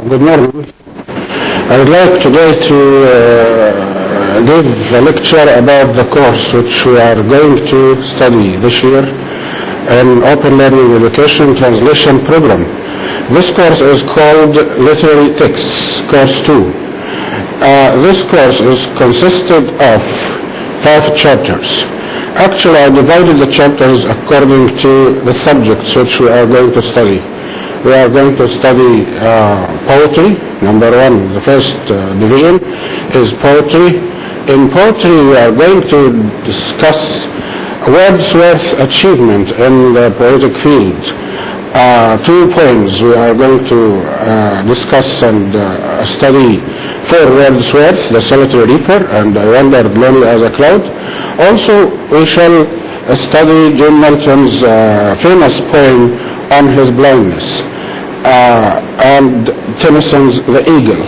Good morning. I would like today to give a lecture about the course which we are going to study this year, an Open Learning Education Translation Program. This course is called Literary Texts, Course 2. This course is consisted of 5 chapters. Actually, I divided the chapters according to the subjects which we are going to study. We are going to study poetry, number 1. The first division is poetry. In poetry, we are going to discuss Wordsworth's achievement in the poetic field. 2 poems we are going to discuss and study for Wordsworth, The Solitary Reaper and I Wandered Lonely as a Cloud. Also, we shall study John Milton's famous poem on his blindness and Tennyson's The Eagle.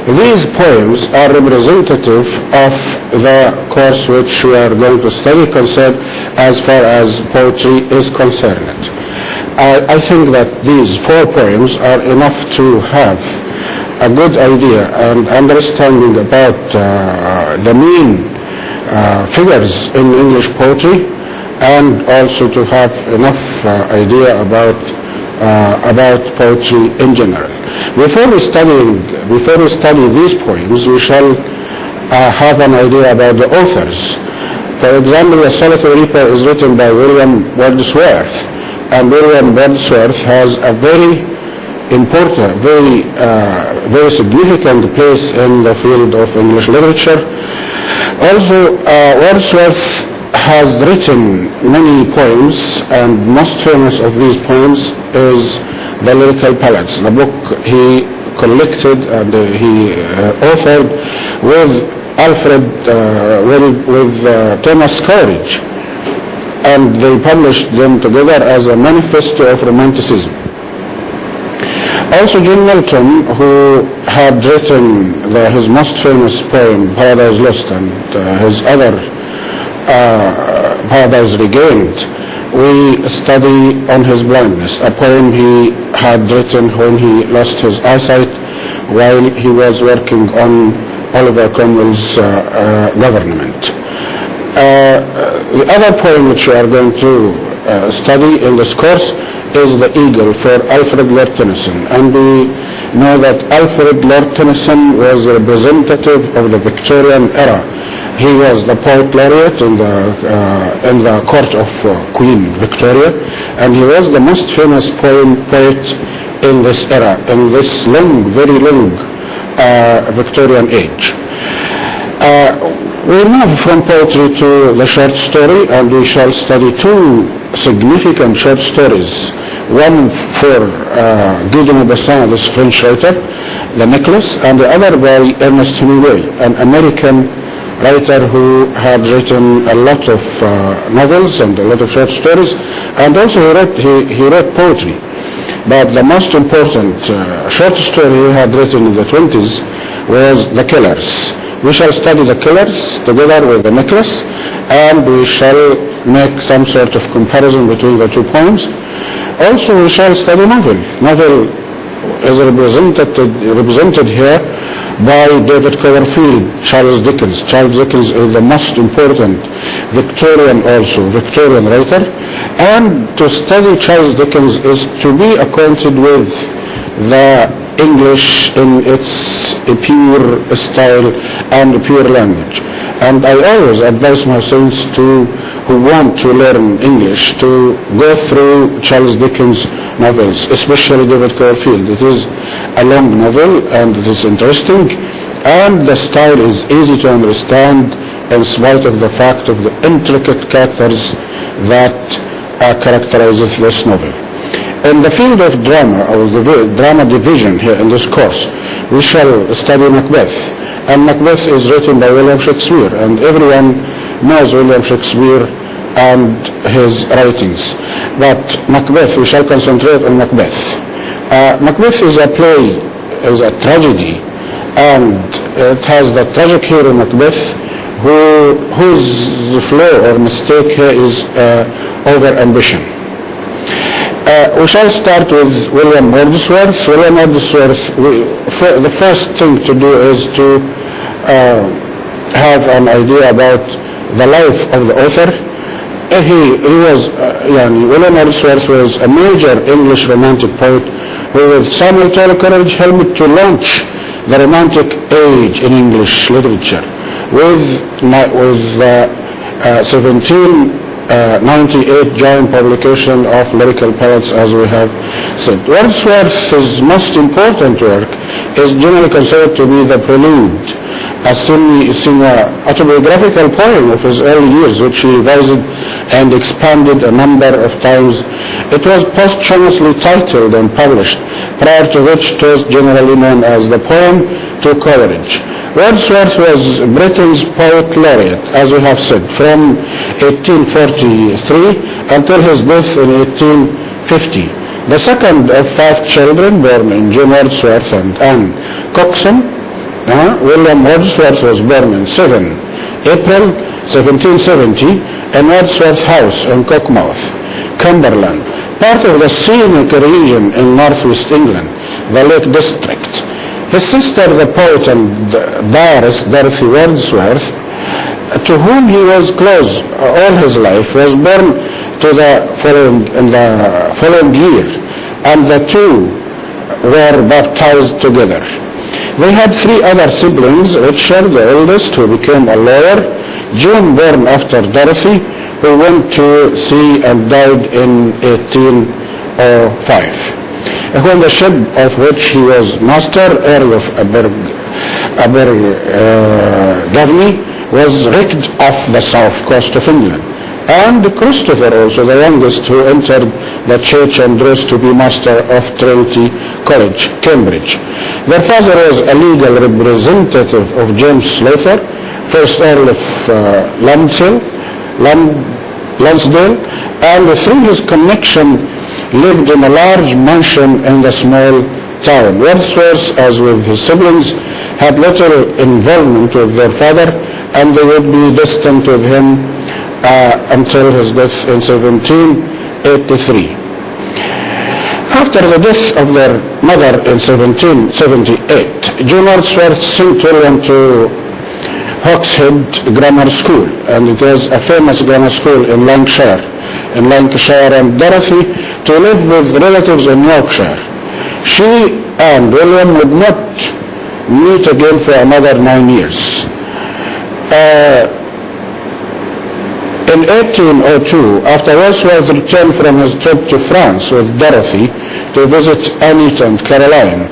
These poems are representative of the course which we are going to study concerned as far as poetry is concerned. I think that these 4 poems are enough to have a good idea and understanding about the main figures in English poetry, and also to have enough idea about poetry in general. Before we study these poems, we shall have an idea about the authors. For example, The Solitary Reaper is written by William Wordsworth, and William Wordsworth has a very important, very significant place in the field of English literature. Also, Wordsworth has written many poems, and most famous of these poems is The Lyrical Ballads, the book he collected and he authored with Thomas Coleridge, and they published them together as a manifesto of Romanticism. Also, John Milton, who had written his most famous poem, Paradise Lost, and his other Paradise Regained, we study on his blindness, a poem he had written when he lost his eyesight while he was working on Oliver Cromwell's government. The other poem which we are going to study in this course is The Eagle for Alfred Lord Tennyson, and we know that Alfred Lord Tennyson was a representative of the Victorian era. He was the poet laureate in the court of Queen Victoria, and he was the most famous poet in this era, in this long, very long Victorian age. We move from poetry to the short story, and we shall study 2 significant short stories. One for Guy de Maupassant, this French writer, The Necklace, and the other by Ernest Hemingway, an American writer who had written a lot of novels and a lot of short stories, and also he wrote poetry. But the most important short story he had written in the 20s was The Killers. We shall study The Killers together with The Necklace, and we shall make some sort of comparison between the 2 poems. Also, we shall study novel. Novel is represented here by David Copperfield, Charles Dickens. Charles Dickens is the most important Victorian writer, and to study Charles Dickens is to be acquainted with the English in its pure style and pure language. And I always advise my students who want to learn English to go through Charles Dickens novels, especially David Copperfield. It is a long novel and it is interesting, and the style is easy to understand in spite of the fact of the intricate characters that characterizes this novel. In the field of drama, or the drama division here in this course, we shall study Macbeth. And Macbeth is written by William Shakespeare, and everyone knows William Shakespeare and his writings. But Macbeth, we shall concentrate on Macbeth. Macbeth is a play, is a tragedy, and it has the tragic hero Macbeth, whose flaw or mistake here is over-ambition. We shall start with William Wordsworth. William Wordsworth, the first thing to do is to have an idea about the life of the author. William Wordsworth was a major English romantic poet who, with Samuel Taylor Coleridge, helped to launch the romantic age in English literature with 1798 joint publication of lyrical poets, as we have said. Wordsworth's most important work is generally considered to be the Prelude, a semi-autobiographical poem of his early years, which he revised and expanded a number of times. It was posthumously titled and published, prior to which it was generally known as the Poem to Coleridge. Wordsworth was Britain's poet laureate, as we have said, from 1843 until his death in 1850. The second of 5 children born in June Wordsworth and Anne Coxon. William Wordsworth was born in 7 April 1770 in Wordsworth House in Cockmouth, Cumberland, part of the scenic region in northwest England, the Lake District. His sister, the poet and diarist Dorothy Wordsworth, to whom he was close all his life, was born in the following year, and the two were baptized together. They had 3 other siblings: Richard, the eldest, who became a lawyer; June, born after Dorothy, who went to sea and died in 1805. When the ship of which he was master, Earl of Abergavenny, was wrecked off the south coast of England. And Christopher, also the youngest, who entered the church and rose to be master of Trinity College, Cambridge. Their father was a legal representative of James Lowther, first Earl of Lonsdale, and through his connection lived in a large mansion in the small town. Wordsworth, as with his siblings, had little involvement with their father, and they would be distant with him until his death in 1783. After the death of their mother in 1778, June Wordsworth sent William to Hawkshead Grammar School, and it was a famous grammar school in Lancashire, and Dorothy to live with relatives in Yorkshire. She and William would not meet again for another 9 years. In 1802, after Wordsworth returned from his trip to France with Dorothy to visit Annette and Caroline,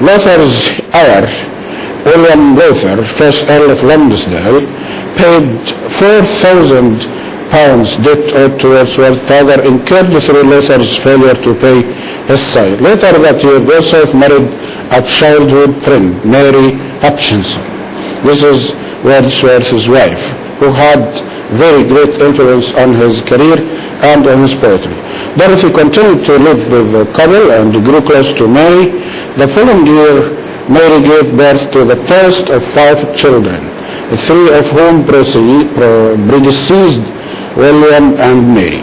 Lowther's heir, William Lowther, first Earl of Lonsdale, paid £4,000 debt owed to Wordsworth's father, incurred through Lowther's failure to pay his side. Later that year, Wordsworth married a childhood friend, Mary Hutchinson. This is Wordsworth's wife, who had very great influence on his career and on his poetry. Dorothy continued to live with the couple and grew close to Mary. The following year, Mary gave birth to the first of 5 children, 3 of whom predeceased William and Mary.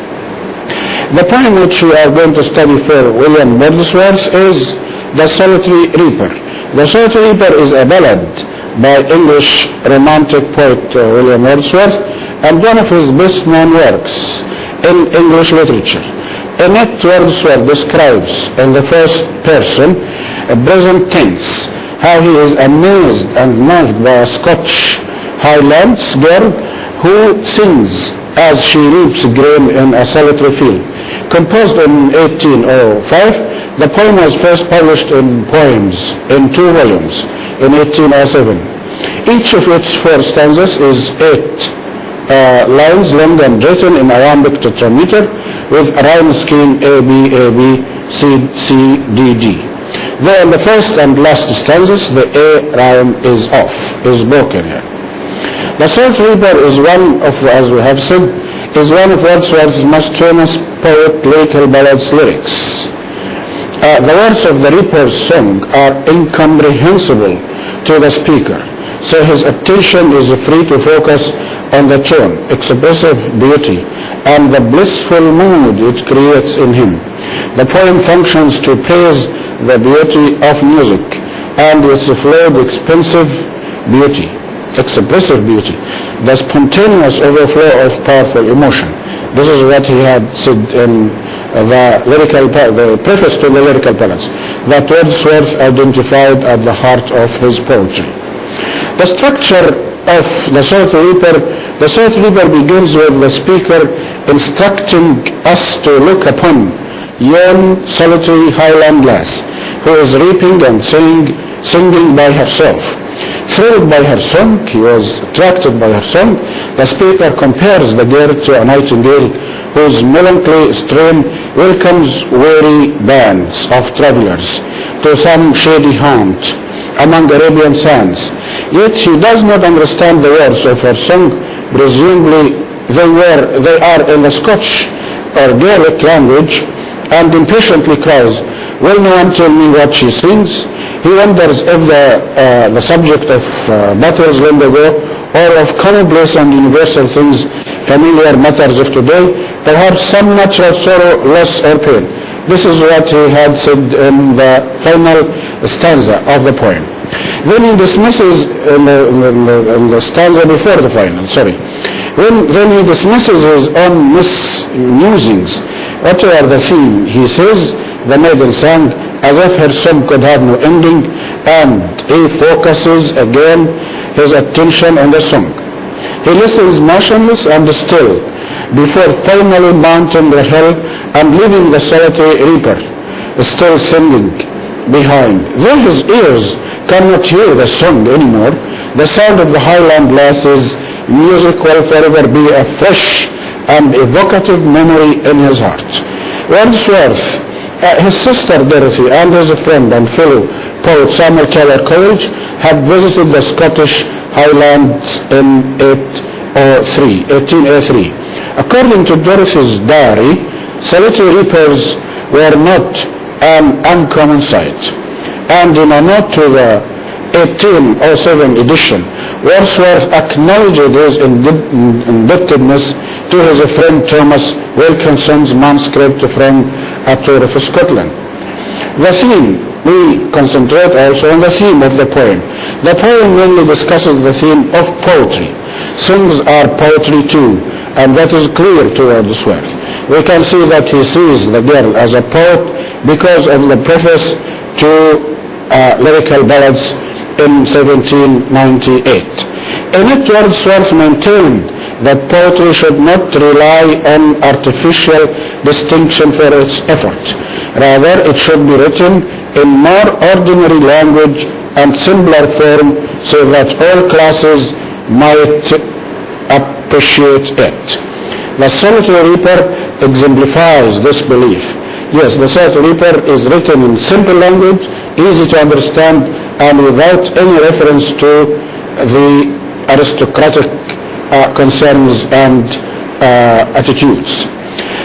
The poem which we are going to study for William Wordsworth is The Solitary Reaper. The Solitary Reaper is a ballad by English romantic poet William Wordsworth, and one of his best-known works in English literature. In it, Wordsworth describes in the first person, a present tense, how he is amazed and moved by a Scotch Highlands girl who sings as she reaps grain in a solitary field. Composed in 1805, the poem was first published in Poems in 2 volumes in 1807. Each of its 4 stanzas is 8 lines long and written in iambic tetrameter with a rhyme scheme A, B, A, B, C, C, D, D. Though in the first and last stanzas, the A rhyme is broken here. The Solitary Reaper is one of, as we have said, is one of Wordsworth's most famous lyrical ballads lyrics. The words of the Reaper's song are incomprehensible to the speaker, so his attention is free to focus on the tone, expressive beauty, and the blissful mood it creates in him. The poem functions to praise the beauty of music and its flowed expressive beauty, the spontaneous overflow of powerful emotion. This is what he had said in the preface to the lyrical ballads, that Wordsworth identified at the heart of his poetry. The structure of the South Reaper begins with the speaker instructing us to look upon yon solitary highland lass who is reaping and singing by herself. Thrilled by her song, he was attracted by her song. The speaker compares the girl to a nightingale whose melancholy strain welcomes weary bands of travelers to some shady haunt among Arabian sands. Yet he does not understand the words of her song. Presumably they are in the Scotch or Gaelic language, and impatiently cries, "Will no one tell me what she sings?" He wonders if the subject of battles long ago, or of commonplace and universal things, familiar matters of today, perhaps some natural sorrow, loss, or pain. This is what he had said in the final stanza of the poem. Then he dismisses, in the stanza before the final, then he dismisses his own musings. Whatever the theme, he says, the maiden sang as if her song could have no ending, and he focuses again his attention on the song. He listens motionless and still before finally mounting the hill and leaving the solitary reaper still singing behind. Though his ears cannot hear the song anymore, the sound of the highland lass's music will forever be a fresh and evocative memory in his heart. Wordsworth, his sister Dorothy, and his friend and fellow poet Samuel Taylor Coleridge had visited the Scottish Highlands in 1803. According to Dorothy's diary, solitary reapers were not an uncommon sight. And in a note to the 1807 edition, Wordsworth acknowledged his indebtedness to his friend Thomas Wilkinson's manuscript from a tour of Scotland. The theme, we concentrate also on the theme of the poem. The poem mainly discusses the theme of poetry. Songs are poetry too, and that is clear to Wordsworth. We can see that he sees the girl as a poet because of the preface to lyrical ballads in 1798. In it, Wordsworth maintained that poetry should not rely on artificial distinction for its effort. Rather, it should be written in more ordinary language and simpler form so that all classes might appreciate it. The Solitary Reaper exemplifies this belief. Yes, the Solitary Reaper is written in simple language, easy to understand, and without any reference to the aristocratic concerns and attitudes.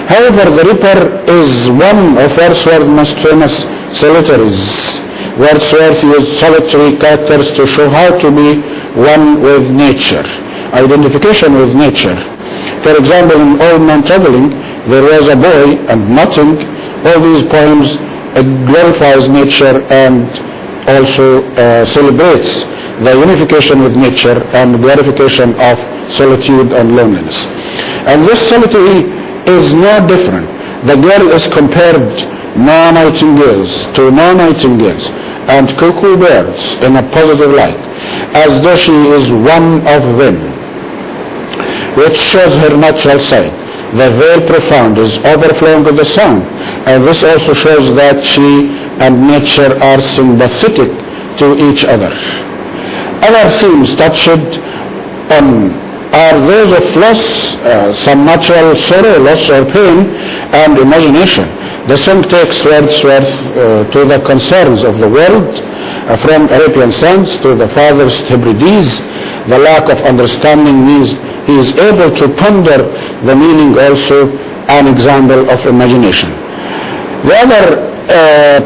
However, the Reaper is one of Wordsworth's most famous solitaries. Wordsworth used solitary characters to show how to be one with nature, identification with nature. For example, in Old Man Traveling, there was a boy and nothing. All these poems glorifies nature and also celebrates the unification with nature and glorification of solitude and loneliness. And this solitude is no different. The girl is compared no nightingales to no nightingales and cuckoo birds in a positive light, as though she is one of them, which shows her natural side. The veil profound is overflowing with the sound, and this also shows that she and nature are sympathetic to each other. Other themes touched on are those of loss, some natural sorrow, loss or pain, and imagination. The song takes Wordsworth to the concerns of the world, from Arabian sands to the farthest Hebrides. The lack of understanding means he is able to ponder the meaning, also an example of imagination. The other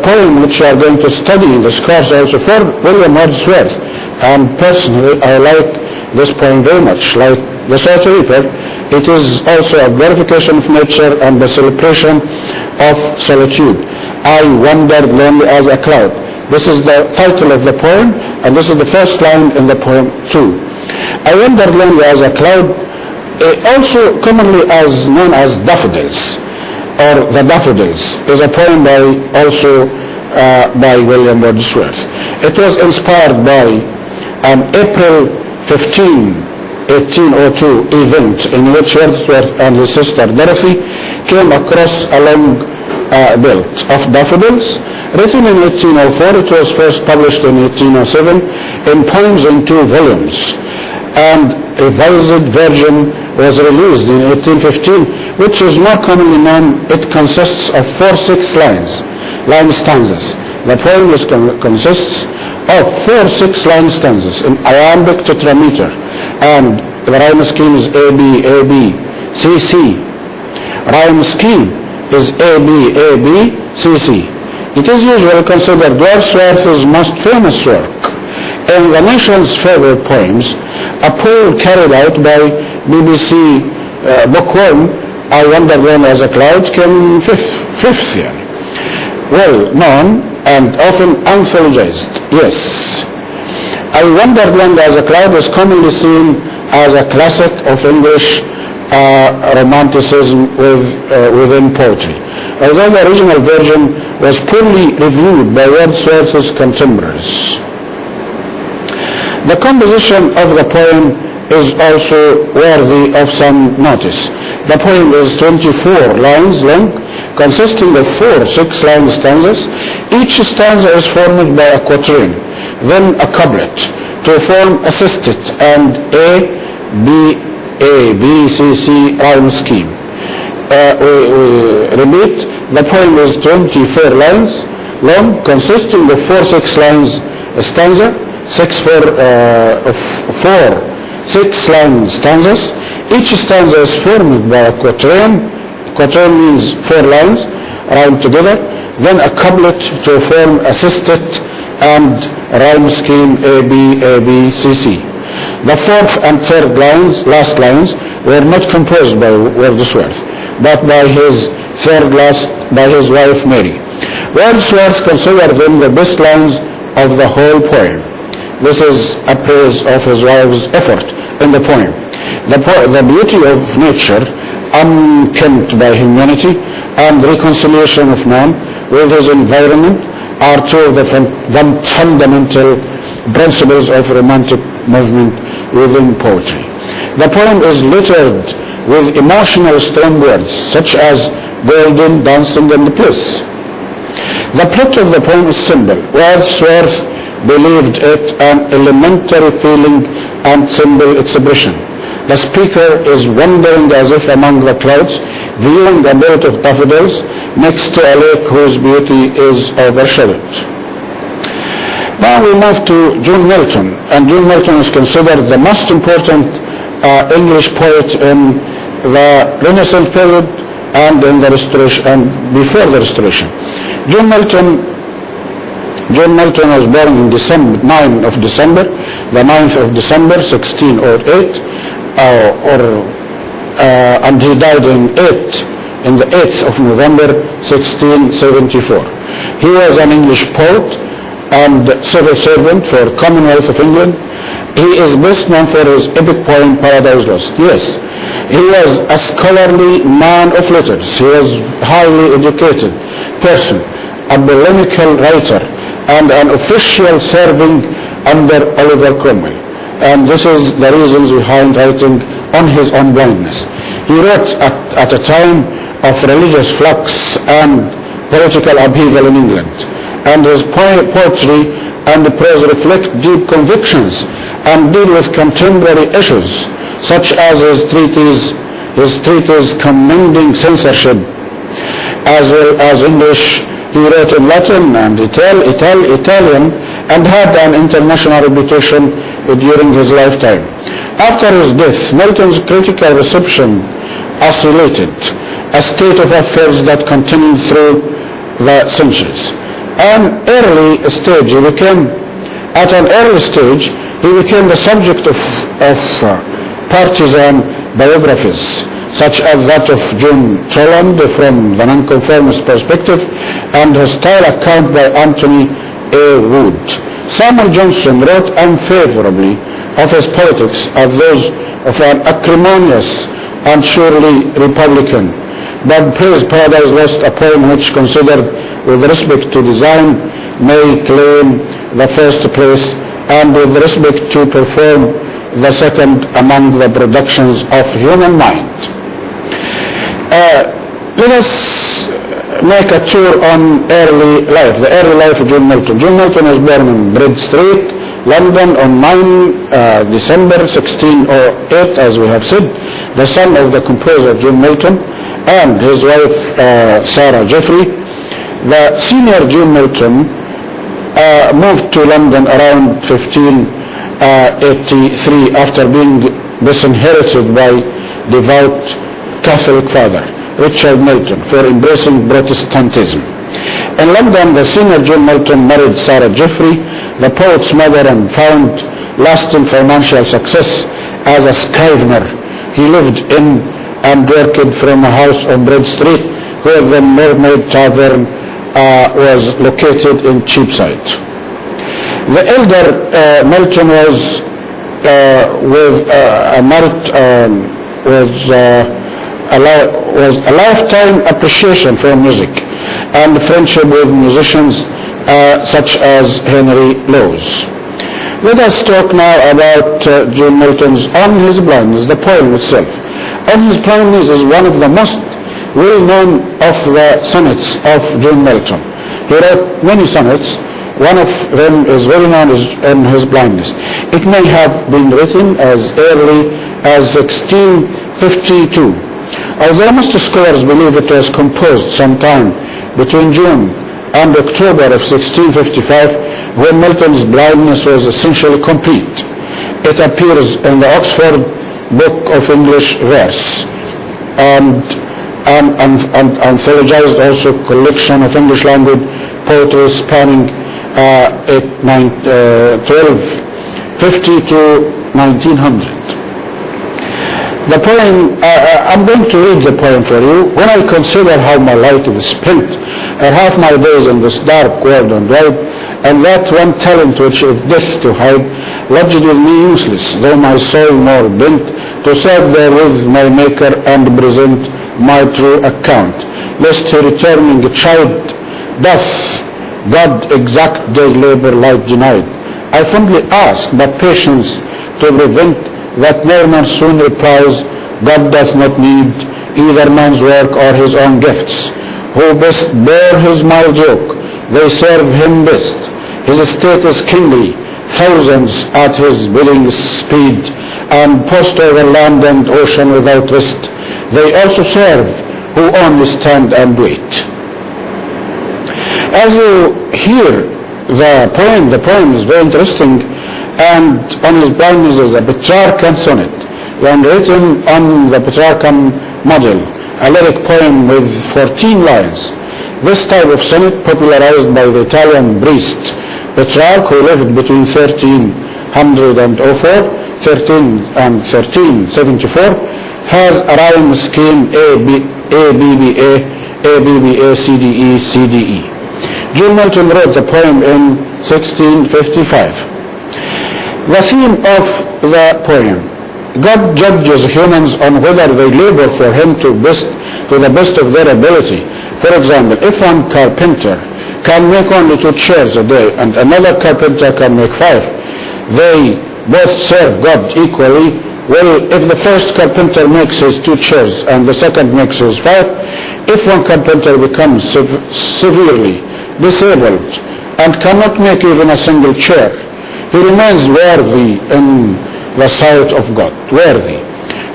poem which we are going to study in this course also for William Wordsworth, and personally I like this poem very much, like the South Reaper, it is also a glorification of nature and the celebration of solitude. I wandered lonely as a cloud. This is the title of the poem, and this is the first line in the poem too. I wandered lonely as a cloud, also commonly as known as daffodils, or the daffodils, is a poem by William Wordsworth. It was inspired by an April 15, 1802 event in which Wordsworth and his sister Dorothy came across a long belt of daffodils. Written in 1804, it was first published in 1807 in poems in 2 volumes, and a revised version was released in 1815, which is more commonly known. It consists of 4 6-line stanzas. The poem consists of 4 6-line stanzas in iambic tetrameter, and the rhyme scheme is A, B, A, B, C, C. Rhyme scheme is A, B, A, B, C, C. It is usually considered Wordsworth's most famous work. In the nation's favorite poems, a poll carried out by BBC Bookworm, I Wandered Lonely as a Cloud, came in fifth year. Well known and often anthologized. Yes. I Wandered Lonely as a Cloud is commonly seen as a classic of English romanticism within poetry, although the original version was poorly reviewed by Wordsworth's contemporaries. The composition of the poem is also worthy of some notice. The poem is 24 lines long, consisting of 4 6-line stanzas. Each stanza is formed by a quatrain, then a couplet to form a sestet and A, B, C, C rhyme scheme. We repeat, the poem is 24 lines long, consisting of 4 6-line stanza, 4 6-line stanzas. Each stanza is formed by a quatrain. Quatrain means 4 lines rhymed together, then a couplet to form a sestet and rhyme scheme A, B, C, C. The 4th and 3rd lines, last lines, were not composed by Wordsworth, but by his wife Mary. Wordsworth considered them the best lines of the whole poem. This is a praise of his wife's effort in the poem. The beauty of nature, unkempt by humanity, and reconciliation of man with his environment are 2 of the fundamental principles of romantic movement within poetry. The poem is littered with emotional strong words such as golden, dancing, and bliss. The plot of the poem is simple. Wordsworth believed it an elementary feeling and symbol expression. The speaker is wandering as if among the clouds, viewing a belt of daffodils next to a lake whose beauty is overshadowed. Now we move to John Milton, and John Milton is considered the most important English poet in the Renaissance period and in the Restoration, and before the Restoration. John Milton was born in December, 9th of December, 1608, and he died in the 8th of November, 1674. He was an English poet and civil servant for Commonwealth of England. He is best known for his epic poem Paradise Lost. Yes, he was a scholarly man of letters. He was a highly educated person, a polemical writer, and an official serving under Oliver Cromwell. And this is the reasons behind writing on his own blindness. He wrote at a time of religious flux and political upheaval in England, and his poetry and prose reflect deep convictions and deal with contemporary issues, such as his treatise commending censorship, as well as English. He wrote in Latin and Italian, and had an international reputation during his lifetime. After his death, Milton's critical reception oscillated, a state of affairs that continued through the centuries. At an early stage, he became the subject of partisan biographies, such as that of John Toland from the nonconformist perspective and a style account by Anthony A. Wood. Samuel Johnson wrote unfavorably of his politics as those of an acrimonious and surely Republican, but praised Paradise Lost, a poem which, considered with respect to design, may claim the first place, and with respect to perform, the second among the productions of human mind. Let us make a tour on early life, the early life of John Milton. John Milton was born in Bread Street, London on 9 December 1608, as we have said, the son of the composer John Milton and his wife Sarah Jeffrey. The senior John Milton moved to London around 1583 after being disinherited by devout Catholic father Richard Milton for embracing Protestantism. In London, the senior John Milton married Sarah Jeffrey, the poet's mother, and found lasting financial success as a scrivener. He lived in and worked from a house on Bread Street, where the Mermaid Tavern was located in Cheapside. The elder Milton was was a lifetime appreciation for music and friendship with musicians such as Henry Lowes. Let us talk now about John Milton's On His Blindness, the poem itself. On His Blindness is one of the most well-known of the sonnets of John Milton. He wrote many sonnets. One of them is very known as On His Blindness. It may have been written as early as 1652. Although most scholars believe it was composed sometime between June and October of 1655, when Milton's blindness was essentially complete. It appears in the Oxford Book of English Verse and anthologized also collection of English language poetry spanning 1250 to 1900. The poem, I'm going to read the poem for you. When I consider how my life is spent, and half my days in this dark world and wide, and that one talent which is death to hide, lodged with me useless, though my soul more bent, to serve therewith my Maker and present my true account, lest he returning chide, doth God exact day labor light denied. I fondly ask but patience to prevent that no man soon replies, God doth not need either man's work or his own gifts. Who best bear his mild yoke, they serve him best. His estate is kingly, thousands at his bidding speed, and post over land and ocean without rest. They also serve who only stand and wait. As you hear the poem is very interesting, and On His Blindness is a Petrarchan sonnet, and written on the Petrarchan model, a lyric poem with 14 lines. This type of sonnet, popularized by the Italian priest Petrarch, who lived between 1374, has a rhyme scheme A-B-B-A, A-B-B-A, C-D-E, C-D-E. John Milton wrote the poem in 1655. The theme of the poem: God judges humans on whether they labor for him to the best of their ability. For example, if one carpenter can make only 2 chairs a day and another carpenter can make 5, they both serve God equally. Well, if the first carpenter makes his 2 chairs and the second makes his 5, if one carpenter becomes severely disabled and cannot make even a single chair, he remains worthy in the sight of God, worthy.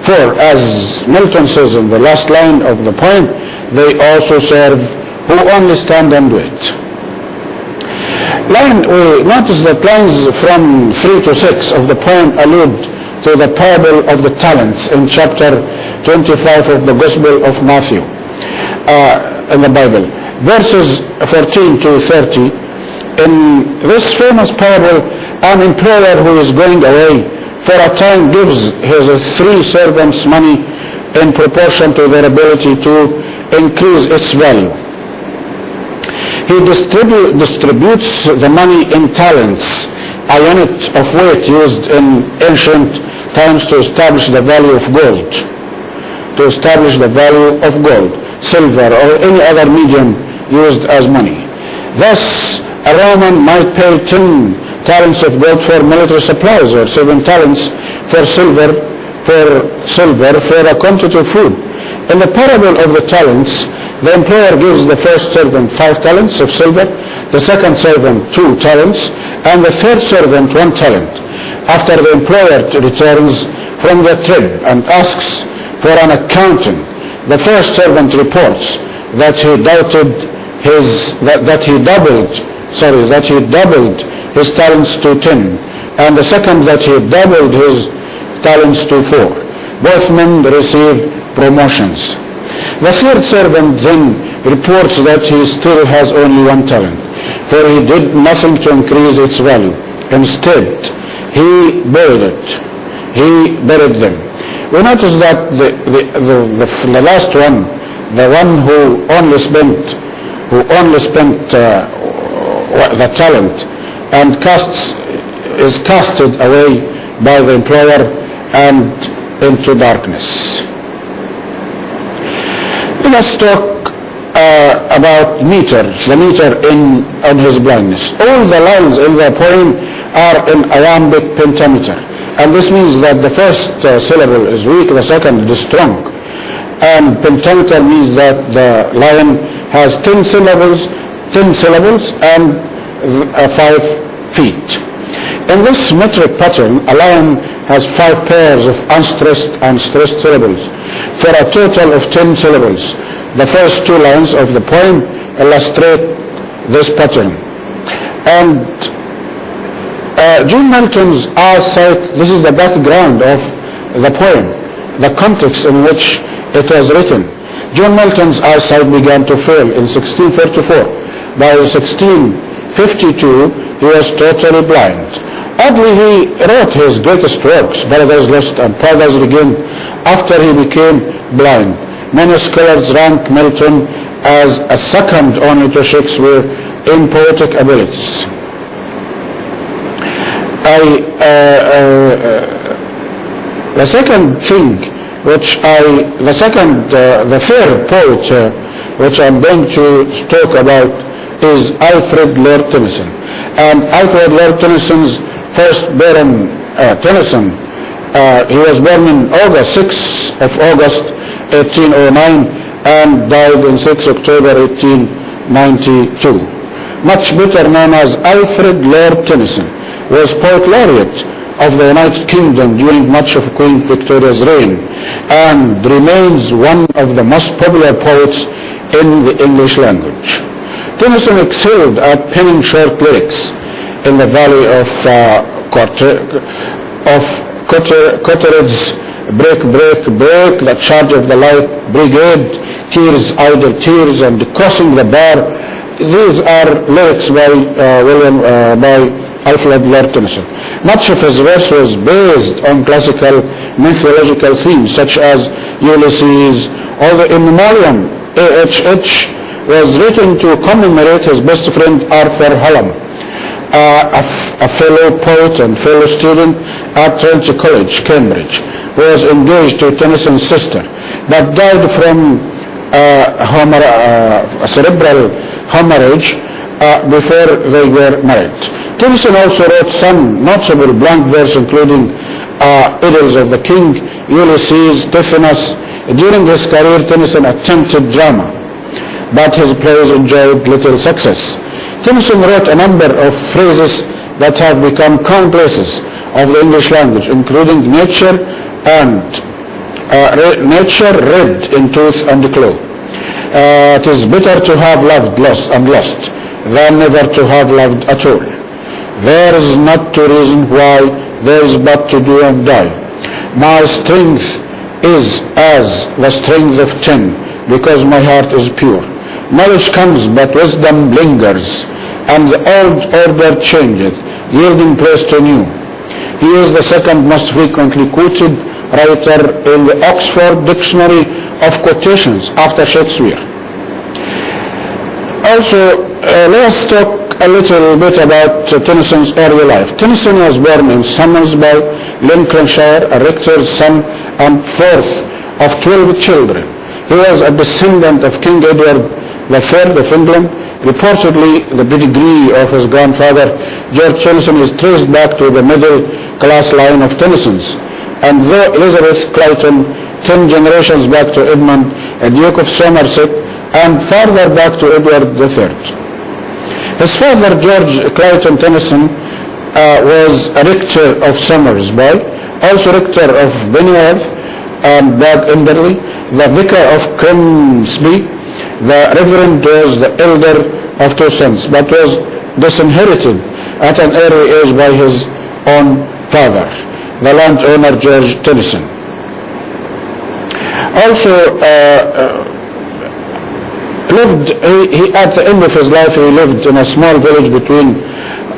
For, as Milton says in the last line of the poem, they also serve who only stand and wait. We notice that lines from 3 to 6 of the poem allude to the parable of the talents in chapter 25 of the Gospel of Matthew in the Bible. Verses 14 to 30, in this famous parable, an employer who is going away for a time gives his 3 servants money in proportion to their ability to increase its value. He distributes the money in talents, a unit of weight used in ancient times to establish the value of gold. To establish the value of gold, silver, or any other medium used as money. Thus, a Roman might pay 10 talents of gold for military supplies, or 7 talents for silver for a quantity of food. In the parable of the talents, the employer gives the first servant 5 talents of silver, the second servant 2 talents, and the third servant 1 talent. After the employer returns from the trip and asks for an accounting, the first servant reports that he doubled his talents to 10, and the second that he doubled his talents to 4. Both men receive promotions. The third servant then reports that he still has only 1 talent, for he did nothing to increase its value. Instead, he buried them. We notice that the last one, the one who only spent the talent and is casted away by the employer and into darkness. Let us talk about the meter on his blindness. All the lines in the poem are in iambic pentameter, and this means that the first syllable is weak, the second is strong. And pentameter means that the line has 10 syllables and 5 feet. In this metric pattern, a line has 5 pairs of unstressed and stressed syllables for a total of 10 syllables. The first 2 lines of the poem illustrate this pattern. And John Milton's eyesight, this is the background of the poem, the context in which it was written. John Milton's eyesight began to fail in 1644. By 1652, he was totally blind. Oddly, he wrote his greatest works, Paradise Lost and Paradise Regained, after he became blind. Many scholars rank Milton as a second only to Shakespeare in poetic abilities. The third poet which I'm going to talk about is Alfred Lord Tennyson. And Alfred Lord Tennyson's firstborn, Tennyson, he was born in 6 August 1809 and died in 6 October 1892. Much better known as Alfred Lord Tennyson, was poet laureate of the United Kingdom during much of Queen Victoria's reign and remains one of the most popular poets in the English language. Tennyson excelled at penning short lyrics in the valley of Coleridge's Break, Break, Break, The Charge of the Light Brigade, Tears, Idle Tears, and Crossing the Bar. These are lyrics by Alfred Lord Tennyson. Much of his verse was based on classical mythological themes such as Ulysses, or the In Memoriam AHH was written to commemorate his best friend Arthur Hallam, a fellow poet and fellow student at Trinity College, Cambridge, who was engaged to Tennyson's sister, but died from a cerebral hemorrhage before they were married. Tennyson also wrote some notable blank verse, including Idylls of the King, Ulysses, Tithonus. During his career, Tennyson attempted drama, but his plays enjoyed little success. Tennyson wrote a number of phrases that have become commonplaces of the English language, including nature red in tooth and claw. It is better to have loved and lost than never to have loved at all. There is not to reason why, there is but to do and die. My strength is as the strength of 10, because my heart is pure. Knowledge comes, but wisdom lingers, and the old order changeth, yielding place to new. He is the second most frequently quoted writer in the Oxford Dictionary of Quotations after Shakespeare. Also, let us talk a little bit about Tennyson's early life. Tennyson was born in Somersby, Lincolnshire, a rector's son and fourth of 12 children. He was a descendant of King Edward III of England. Reportedly, the pedigree of his grandfather, George Tennyson, is traced back to the middle-class line of Tennysons. And though Elizabeth Clayton, 10 generations back to Edmund, a Duke of Somerset, and farther back to Edward III. His father, George Clayton Tennyson, was a rector of Somersby, also rector of Benworth and Bag Inderley, the vicar of Grimsby. The Reverend was the elder of two sons, but was disinherited at an early age by his own father, the landowner George Tennyson. Also, at the end of his life, he lived in a small village between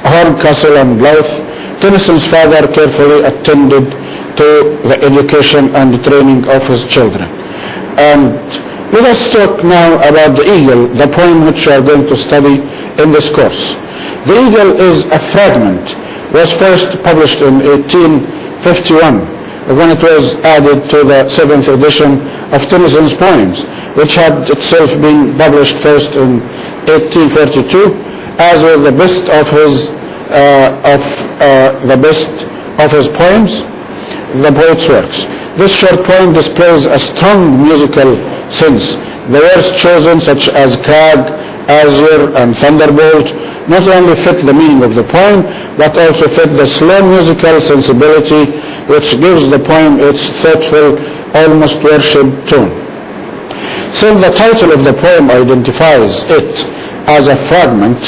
Horncastle and Louth. Tennyson's father carefully attended to the education and training of his children. And let us talk now about the Eagle, the poem which we are going to study in this course. The Eagle is a fragment, was first published in 1851 when it was added to the 7th edition of Tennyson's poems, which had itself been published first in 1842, as with the best of his poems, the poet's works. This short poem displays a strong musical sense. The words chosen, such as crag, azure, and thunderbolt, not only fit the meaning of the poem, but also fit the slow musical sensibility which gives the poem its thoughtful, almost worship tone. Since the title of the poem identifies it as a fragment,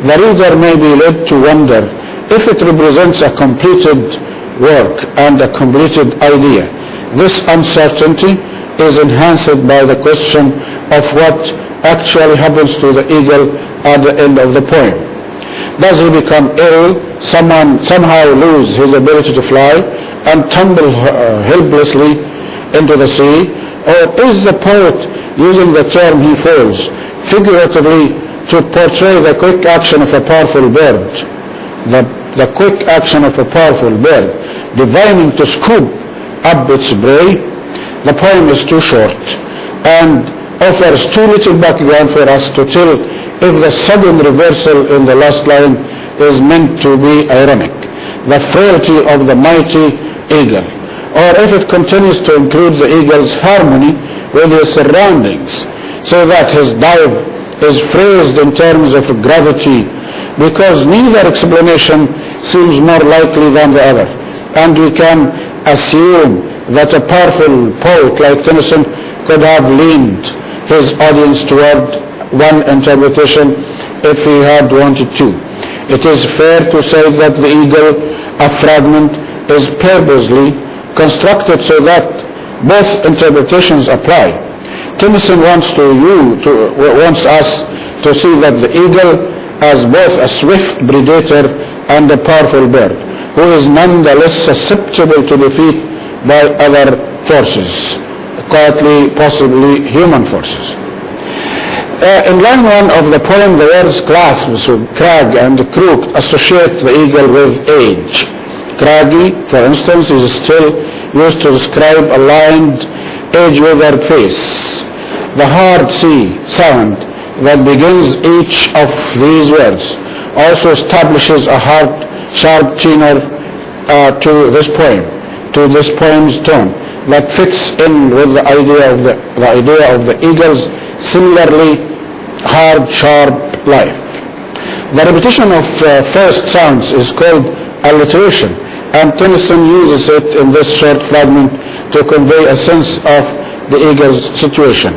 the reader may be led to wonder if it represents a completed work and a completed idea. This uncertainty is enhanced by the question of what actually happens to the eagle at the end of the poem. Does he become ill, somehow lose his ability to fly, and tumble helplessly into the sea? Or is the poet using the term he falls figuratively to portray the quick action of a powerful bird, the quick action of a powerful bird, divining to scoop up its prey? The poem is too short and offers too little background for us to tell if the sudden reversal in the last line is meant to be ironic, the frailty of the mighty eagle, or if it continues to include the eagle's harmony with his surroundings, so that his dive is phrased in terms of gravity, because neither explanation seems more likely than the other, and we can assume that a powerful poet like Tennyson could have leaned his audience toward one interpretation if he had wanted to. It is fair to say that the eagle, a fragment, is purposely constructed so that both interpretations apply. Tennyson wants us to see that the eagle as both a swift predator and a powerful bird, who is nonetheless susceptible to defeat by other forces, quietly, possibly human forces. In line 1 of the poem, the words clasp, so crag and crook, associate the eagle with age. Craggy, for instance, is still used to describe a lined, age-withered face. The hard C sound that begins each of these words also establishes a hard, sharp tenor to this poem's tone that fits in with the idea of the eagle's similarly hard, sharp life. The repetition of first sounds is called alliteration, and Tennyson uses it in this short fragment to convey a sense of the eagle's situation.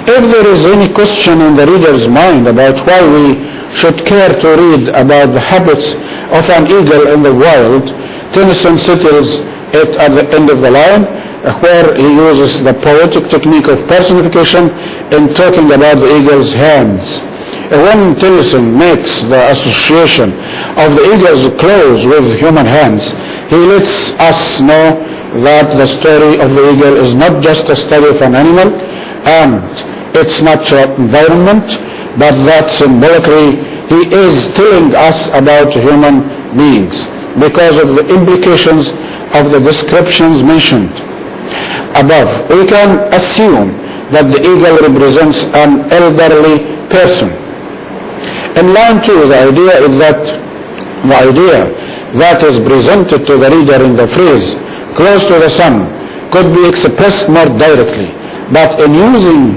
If there is any question in the reader's mind about why we should care to read about the habits of an eagle in the wild, Tennyson settles it at the end of the line, where he uses the poetic technique of personification in talking about the eagle's hands. When Tennyson makes the association of the eagle's claws with human hands, he lets us know that the story of the eagle is not just a study of an animal and its natural environment, but that symbolically he is telling us about human beings because of the implications of the descriptions mentioned above. We can assume that the eagle represents an elderly person. In line 2, the idea that is presented to the reader in the phrase close to the sun could be expressed more directly, but in using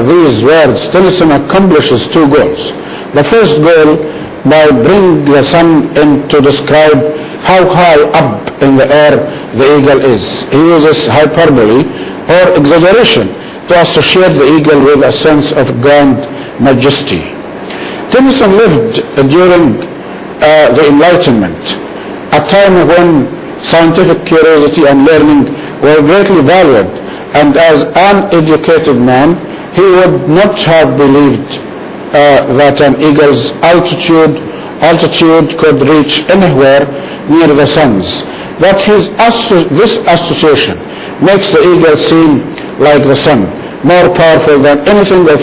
these words, Tennyson accomplishes two goals. The first goal, by bringing the sun in to describe how high up in the air the eagle is. He uses hyperbole or exaggeration to associate the eagle with a sense of grand majesty. Tennyson lived during the Enlightenment, a time when scientific curiosity and learning were greatly valued, and as an educated man, he would not have believed that an eagle's altitude could reach anywhere near the sun's. But this association makes the eagle seem like the sun, more powerful than anything of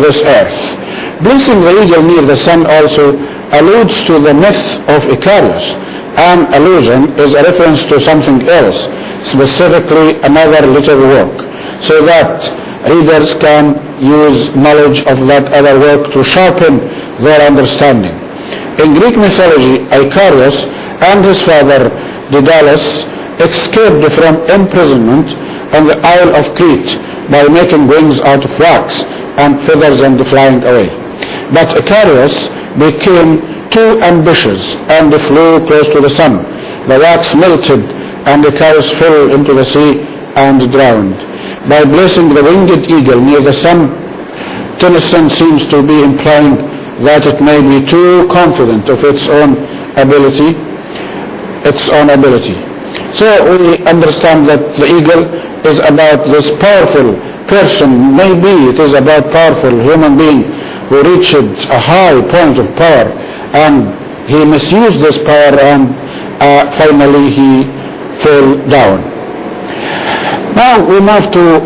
this earth. Placing the eagle near the sun also alludes to the myth of Icarus. An allusion is a reference to something else, specifically another literary work, so that readers can use knowledge of that other work to sharpen their understanding. In Greek mythology, Icarus and his father Daedalus escaped from imprisonment on the Isle of Crete by making wings out of wax and feathers and flying away. But Icarus became too ambitious and flew close to the sun. The wax melted and Icarus fell into the sea and drowned. By placing the winged eagle near the sun, Tennyson seems to be implying that it may be too confident of its own ability. So we understand that the eagle is about this powerful person. Maybe it is about powerful human being who reached a high point of power, and he misused this power, and finally he fell down. Now we move to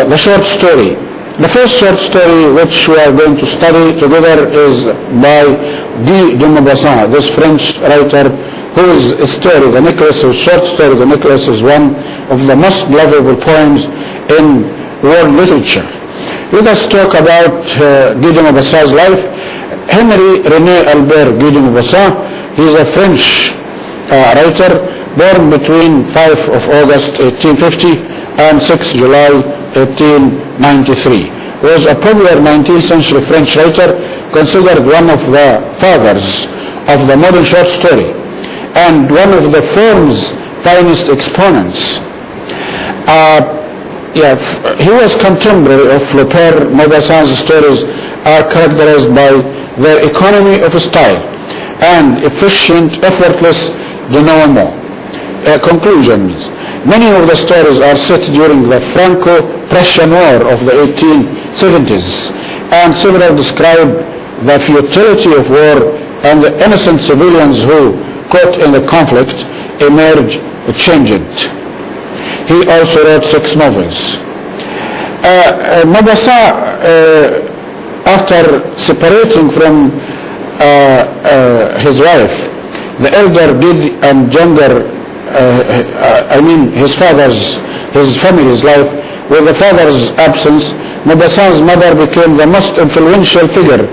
the short story. The first short story which we are going to study together is by de Maupassant, this French writer whose story, The Necklace, his short story, The Necklace, is one of the most lovable poems in world literature. Let us talk about Guy de Maupassant's life. Henry René Albert Guy de Maupassant, he is a French writer born between 5 of August 1850 and 6 July 1893. Was a popular 19th century French writer, considered one of the fathers of the modern short story and one of the form's finest exponents. He was contemporary of Flaubert. Maupassant's stories are characterized by their economy of style and efficient, effortless denouement. Conclusion means many of the stories are set during the Franco-Prussian War of the 1870s, and several describe the futility of war and the innocent civilians who, caught in the conflict, emerge changed. He also wrote 6 novels. Maupassant, after separating from his wife, the elder Guy, and younger, his family's life, with the father's absence, Maupassant's mother became the most influential figure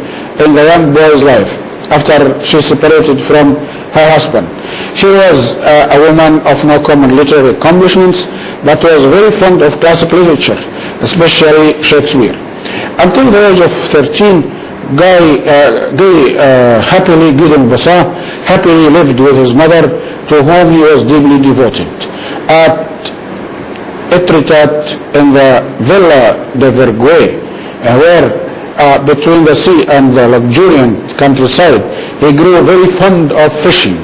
in the young boy's life after she separated from her husband. She was a woman of no common literary accomplishments, but was very fond of classic literature, especially Shakespeare. Until the age of 13, Guy de Maupassant happily lived with his mother, to whom he was deeply devoted. At Etretat, in the Villa de Vergueil, where between the sea and the luxuriant countryside, he grew very fond of fishing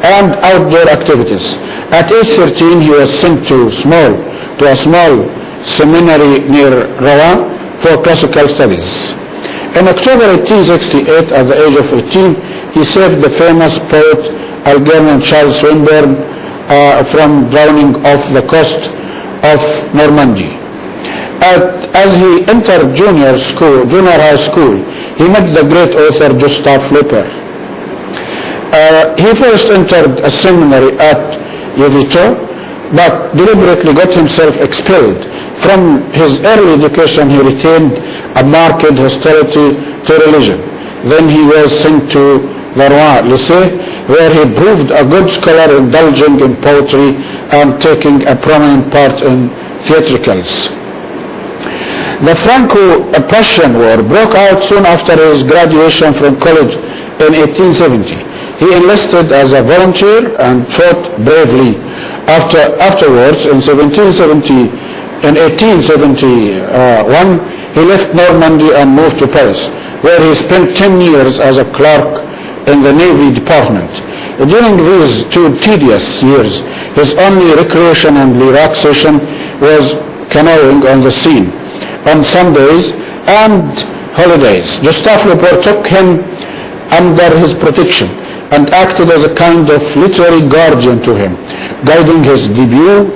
and outdoor activities. At age 13, he was sent to a small seminary near Rouen for classical studies. In October 1868, at the age of 18, he saved the famous poet Algernon Charles Swinburne from drowning off the coast of Normandy. As he entered junior high school, he met the great author Gustave Flaubert. He first entered a seminary at Yvetot, but deliberately got himself expelled. From his early education, he retained a marked hostility to religion. Then he was sent to the Rouen Lycée, where he proved a good scholar, indulging in poetry and taking a prominent part in theatricals. The Franco-Prussian War broke out soon after his graduation from college in 1870. He enlisted as a volunteer and fought bravely. Afterwards, in 1871, he left Normandy and moved to Paris, where he spent 10 years as a clerk in the Navy Department. During these 2 tedious years, his only recreation and relaxation was canoeing on the sea on Sundays and holidays. Gustave Flaubert took him under his protection and acted as a kind of literary guardian to him, guiding his debut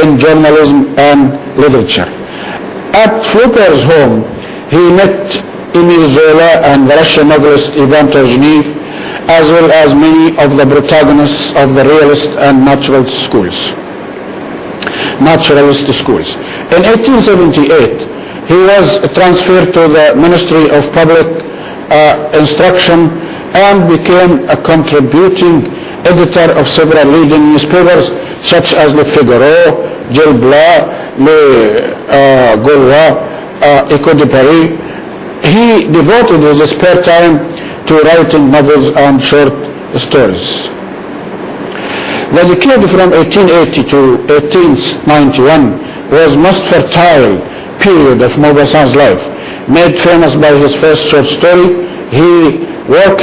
in journalism and literature. At Flaubert's home, he met Émile Zola and the Russian novelist Ivan Turgenev, as well as many of the protagonists of the realist and naturalist schools. In 1878, he was transferred to the Ministry of Public Instruction and became a contributing editor of several leading newspapers such as Le Figaro, Gil Blas, Le Gaulois, Echo de Paris. He devoted his spare time to writing novels and short stories. The decade from 1880 to 1891 was most fertile period of Maupassant's life. Made famous by his first short story, he worked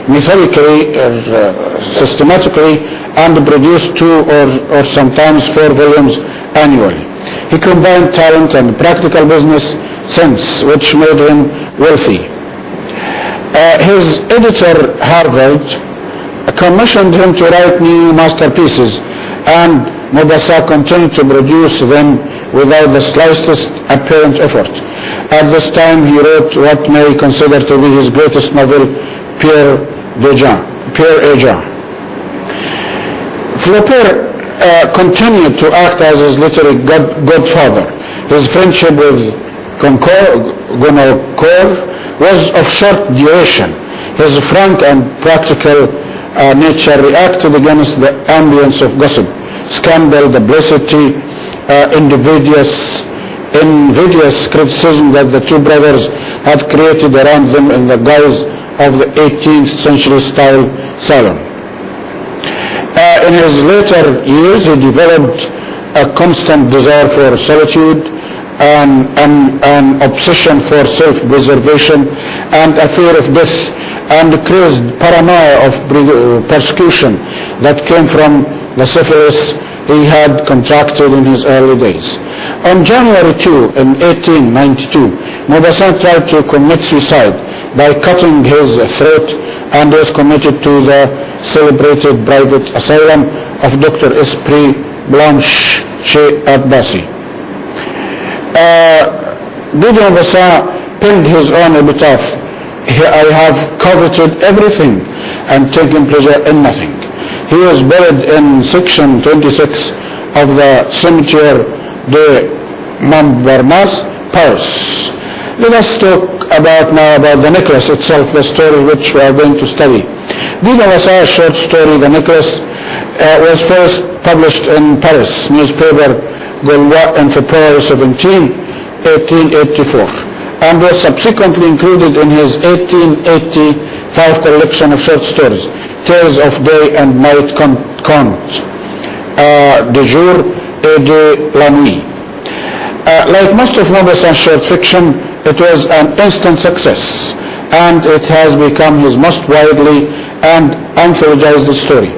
methodically, systematically, and produced 2 or sometimes 4 volumes annually. He combined talent and practical business sense, which made him wealthy. His editor, Harvard, commissioned him to write new masterpieces, and Maupassant continued to produce them without the slightest apparent effort. At this time, he wrote what may be considered to be his greatest novel, Pierre et Jean. Flaubert continued to act as his literary godfather. His friendship with Goncourt was of short duration. His frank and practical nature reacted against the ambience of gossip, scandal, publicity, invidious criticism that the 2 brothers had created around them in the guise of the 18th century style Saalom. In his later years, he developed a constant desire for solitude, an obsession for self-preservation, and a fear of death, and the crazed paranoia of persecution that came from the syphilis he had contracted in his early days. On January 2, in 1892, Maupassant tried to commit suicide by cutting his throat and was committed to the celebrated private asylum of Dr. Esprit Blanche at Passy. Maupassant penned his own epitaph, "I have coveted everything and taken pleasure in nothing." He was buried in section 26 of the Cimetière de Montparnasse, Paris. Let us talk now about the necklace itself, the story which we are going to study. Maupassant's short story, The Necklace, was first published in Paris newspaper Gaulois in February 17, 1884, and was subsequently included in his 1885 collection of short stories, Tales of Day and Night Contes, de jour et de la nuit. Like most of Maupassant's short fiction, it was an instant success, and it has become his most widely and anthologized story.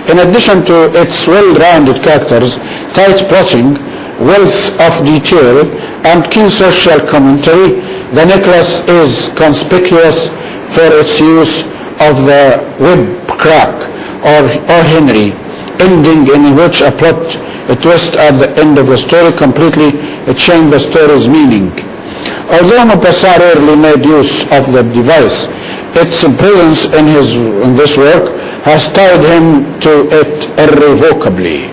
In addition to its well-rounded characters, tight plotting, wealth of detail, and keen social commentary, The necklace is conspicuous for its use of the whip crack or Henry, ending in which a plot twist at the end of the story completely changed the story's meaning. Although Maupassant rarely made use of the device, its presence in this work has tied him to it irrevocably.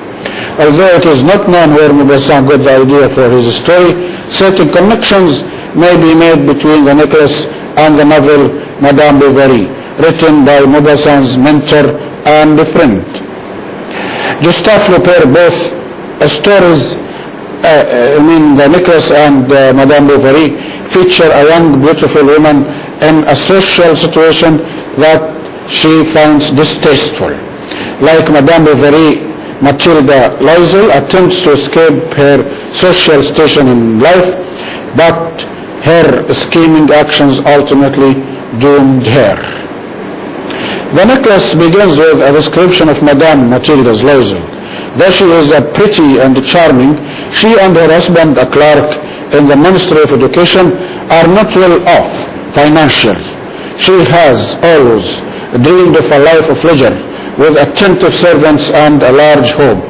Although it is not known where Maupassant got the idea for his story, certain connections may be made between the necklace and the novel Madame Bovary, written by Maupassant's mentor and friend. Gustave Flaubert, both stories, The Necklace and Madame Bovary, feature a young, beautiful woman in a social situation that she finds distasteful. Like Madame Bovary, Mathilde Loisel attempts to escape her social station in life, but her scheming actions ultimately doomed her. The Necklace begins with a description of Madame Mathilde Loisel. Though she is pretty and charming, she and her husband, a clerk in the Ministry of Education, are not well off financially. She has always dreamed of a life of leisure with attentive servants and a large home.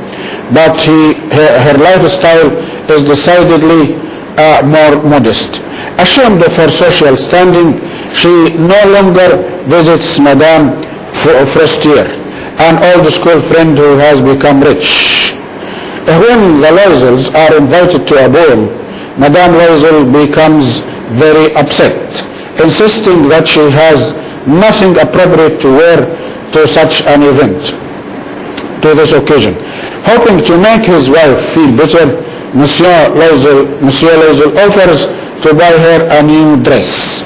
But her lifestyle is decidedly more modest. Ashamed of her social standing, she no longer visits Madame Frostier, an old school friend who has become rich. When the Loisels are invited to a ball, Madame Loisel becomes very upset, insisting that she has nothing appropriate to wear to such an event, to this occasion. Hoping to make his wife feel better, Monsieur Loisel offers to buy her a new dress.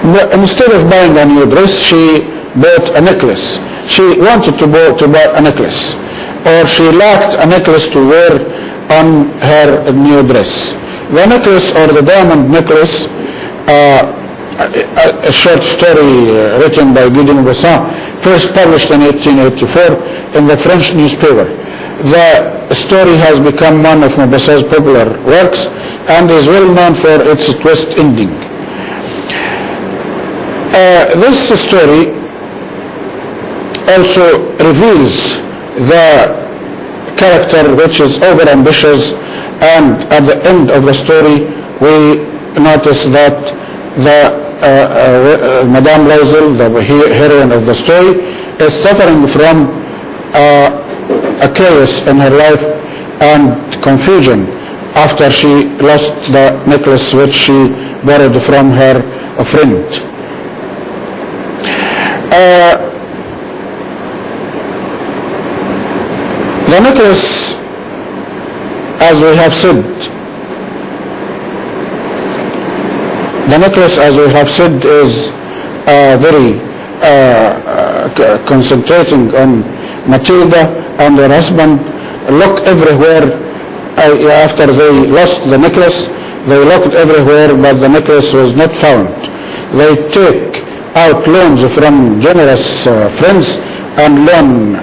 But instead of buying a new dress, she bought a necklace. She wanted to buy a necklace, or she lacked a necklace to wear on her new dress. The necklace, or the diamond necklace, a short story written by Guy de Maupassant, first published in 1884 in the French newspaper. The story has become one of Maupassant's popular works and is well known for its twist ending. This story also reveals the character which is overambitious, and at the end of the story we notice that Madame Loisel, the heroine of the story, is suffering from a chaos in her life and confusion after she lost the necklace which she borrowed from her friend. The necklace, as we have said, is very concentrating on Mathilde and her husband. Look everywhere. After they lost the necklace, they looked everywhere, but the necklace was not found. They take out loans from generous friends and loan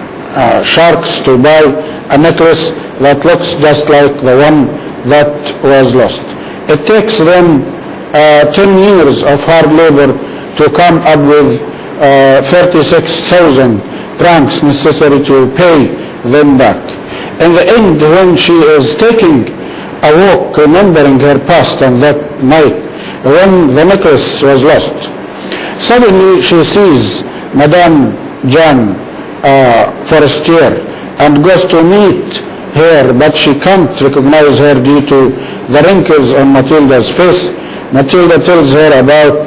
sharks to buy a necklace that looks just like the one that was lost. It takes them 10 years of hard labor to come up with 36,000 francs necessary to pay them back. In the end, when she is taking a walk remembering her past on that night when the necklace was lost, suddenly she sees Madame Jeanne Forestier and goes to meet her, but she can't recognize her due to the wrinkles on Mathilde's face. Mathilde tells her about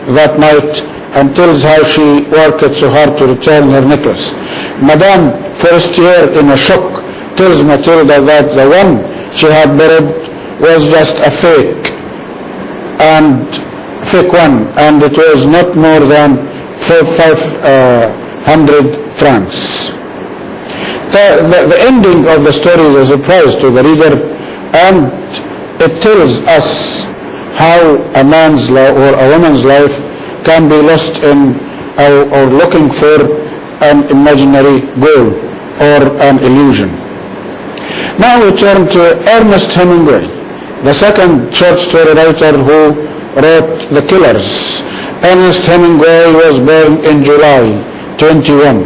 that night and tells how she worked so hard to return her necklace. Madame Forestier, in a shock, tells Mathilde that the one she had borrowed was just a fake one, and it was not more than 500 francs. The ending of the story is a surprise to the reader, and it tells us how a man's life or a woman's life can be lost in or looking for an imaginary goal or an illusion. Now we turn to Ernest Hemingway. the second short story writer who wrote The Killers. Ernest Hemingway was born in July 21,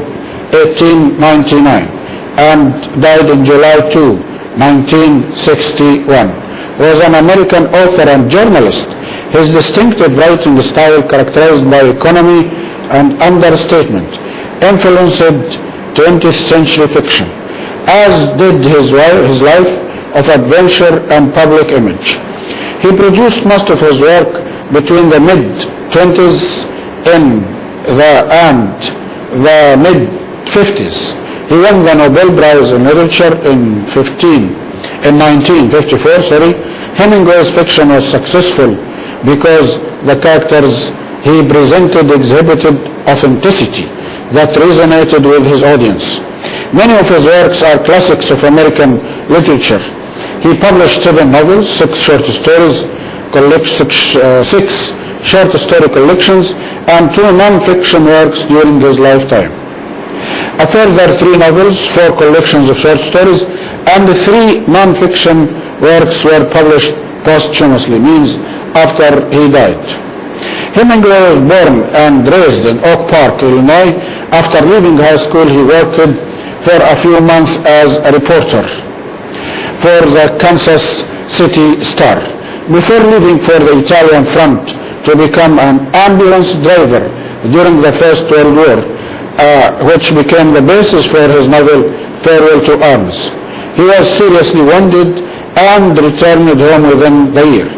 1899 and died in July 2, 1961. Was an American author and journalist. His distinctive writing style, characterized by economy and understatement, influenced 20th century fiction, as did his life of adventure and public image. He produced most of his work between the mid-20s and the mid-50s. He won the Nobel Prize in Literature in 1954. Hemingway's fiction was successful because the characters he presented exhibited authenticity that resonated with his audience. Many of his works are classics of American literature. He published 7 novels, 6 short stories, 6 short story collections, and 2 non-fiction works during his lifetime. A further 3 novels, 4 collections of short stories, and 3 non-fiction works were published posthumously, means after he died. Hemingway was born and raised in Oak Park, Illinois. After leaving high school, he worked for a few months as a reporter for the Kansas City Star, before leaving for the Italian front to become an ambulance driver during the First World War, which became the basis for his novel Farewell to Arms. He was seriously wounded and returned home within the year.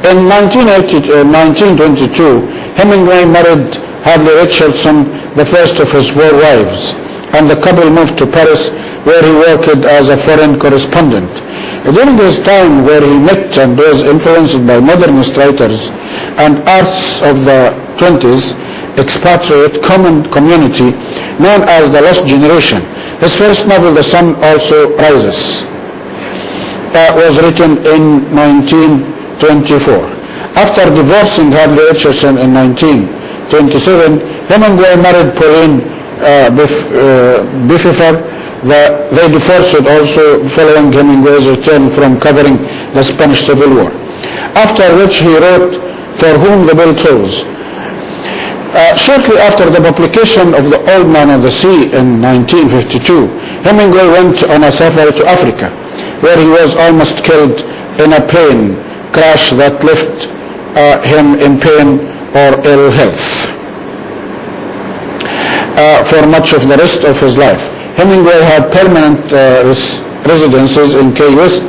In 1922, Hemingway married Hadley Richardson, the first of his 4 wives, and the couple moved to Paris, where he worked as a foreign correspondent. During his time, where he met and was influenced by modernist writers and arts of the 20s, expatriate common community known as the Lost Generation. His first novel, The Sun Also Rises, was written in 1924. After divorcing Hadley Richardson in 1927, Hemingway married Pauline Biffer. They divorced also following Hemingway's return from covering the Spanish Civil War, after which he wrote For Whom the Bell Tolls. Shortly after the publication of The Old Man and the Sea in 1952, Hemingway went on a safari to Africa, where he was almost killed in a plane crash that left him in pain or ill health for much of the rest of his life. Hemingway had permanent residences in Key West,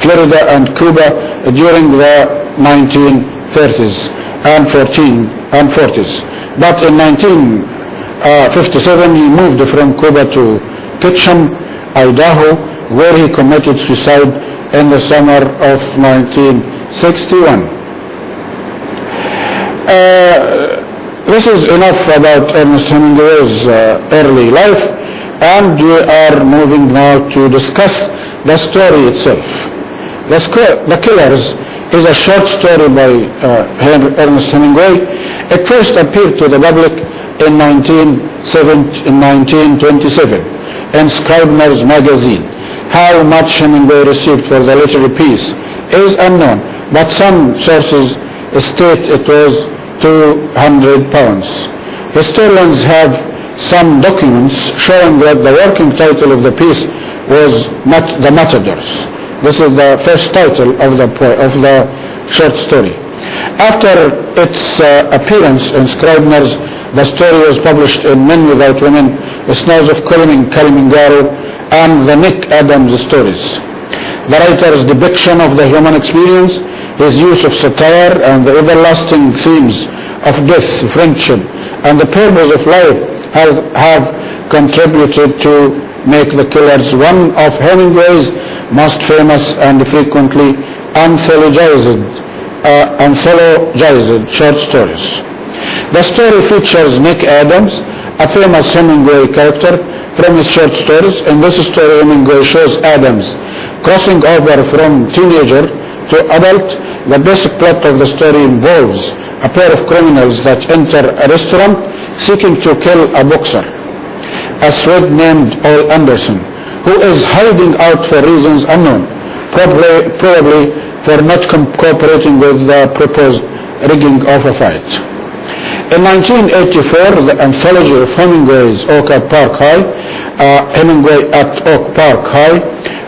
Florida, and Cuba during the 1930s and 40s. But in 1957, he moved from Cuba to Ketchum, Idaho, where he committed suicide in the summer of 1961. This is enough about Ernest Hemingway's early life, and we are moving now to discuss the story itself. The Killers is a short story by Ernest Hemingway. It first appeared to the public in 1927 in Scribner's magazine. How much Hemingway received for the literary piece is unknown, but some sources state it was £200. Historians have some documents showing that the working title of the piece was The Matadors. This is the first title of the short story. After its appearance in Scribner's, the story was published in Men Without Women, The Snows of Kilimanjaro, and the Nick Adams stories. The writer's depiction of the human experience, his use of satire, and the everlasting themes of death, friendship, and the purpose of life have contributed to make The Killers one of Hemingway's most famous and frequently anthologized short stories. The story features Nick Adams, a famous Hemingway character from his short stories. In this story, Hemingway shows Adams crossing over from teenager to adult. The basic plot of the story involves a pair of criminals that enter a restaurant seeking to kill a boxer, a Swede named Ole Anderson, who is hiding out for reasons unknown, probably for not cooperating with the proposed rigging of a fight. In 1984, the anthology of Hemingway's Oak Park High, Hemingway at Oak Park High,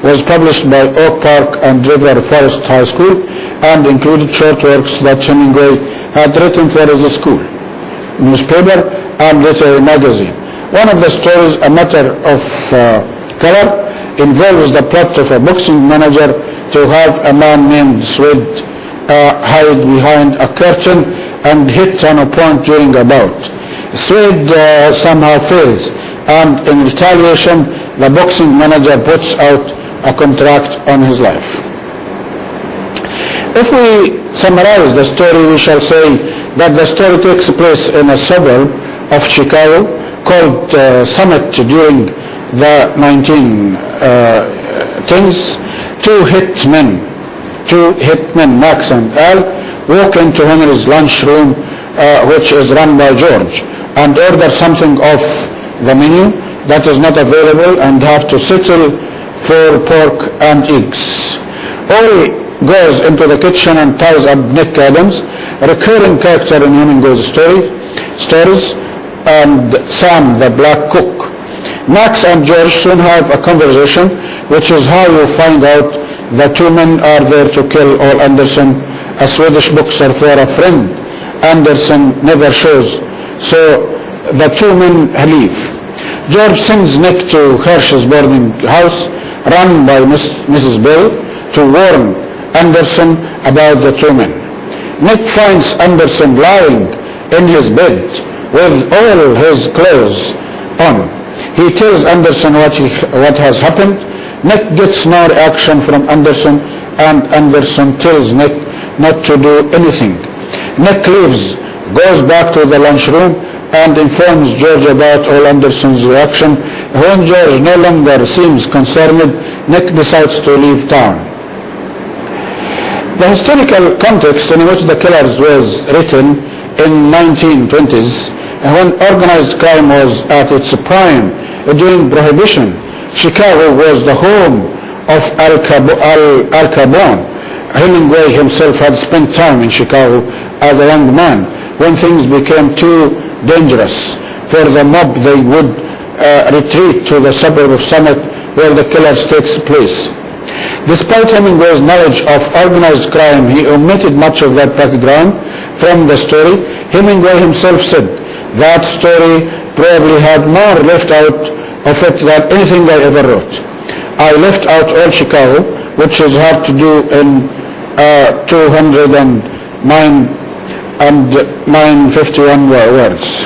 was published by Oak Park and River Forest High School and included short works that Hemingway had written for the school newspaper and literary magazine. One of the stories, A Matter of Color, involves the plot of a boxing manager to have a man named Sweet hide behind a curtain and hit an opponent during a bout. Sweet somehow fails, and in retaliation, the boxing manager puts out a contract on his life. If we summarize the story, we shall say that the story takes place in a suburb of Chicago called Summit during the 1910s. Two hitmen, Max and Al, walk into Henry's lunchroom, which is run by George, and order something off the menu that is not available and have to settle for pork and eggs. All goes into the kitchen and ties up Nick Adams, a recurring character in Hemingway's stories, and Sam, the black cook. Max and George soon have a conversation, which is how you find out the two men are there to kill Ole Anderson, a Swedish boxer, for a friend Anderson never shows. So the two men leave. George sends Nick to Hirsch's boarding house, run by Mrs. Bell, to warn Anderson about the two men. Nick finds Anderson lying in his bed with all his clothes on. He tells Anderson what has happened. Nick gets no reaction from Anderson, and Anderson tells Nick not to do anything. Nick leaves, goes back to the lunchroom, and informs George about Ole Anderson's reaction. When George no longer seems concerned, Nick decides to leave town. The historical context in which The Killers was written in 1920s, when organized crime was at its prime during Prohibition. Chicago was the home of Al Capone. Hemingway himself had spent time in Chicago as a young man. When things became too dangerous for the mob, they would retreat to the suburb of Summit, where The Killers takes place. Despite Hemingway's knowledge of organized crime, he omitted much of that background from the story. Hemingway himself said, "That story probably had more left out of it than anything I ever wrote. I left out all Chicago, which is hard to do in 951 words."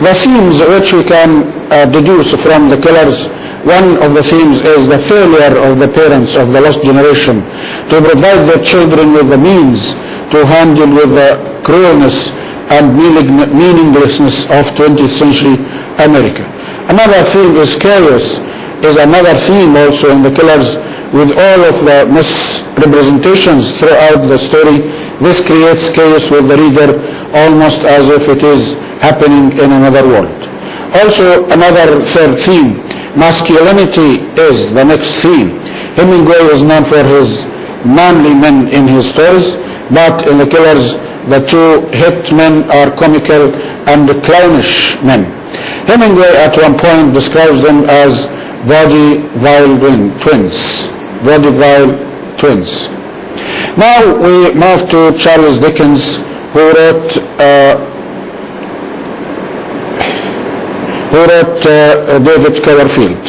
The themes which we can deduce from The Killers: one of the themes is the failure of the parents of the lost generation to provide their children with the means to handle with the cruelness and meaninglessness of 20th century America. Another theme is chaos, is another theme also in The Killers, with all of the misrepresentations throughout the story. This creates chaos with the reader, almost as if it is happening in another world. Also, another third theme, masculinity, is the next theme. Hemingway is known for his manly men in his stories, but in The Killers, the two hit men are comical and clownish men. Hemingway at one point describes them as vaudeville twins. Now we move to Charles Dickens, who wrote David Copperfield.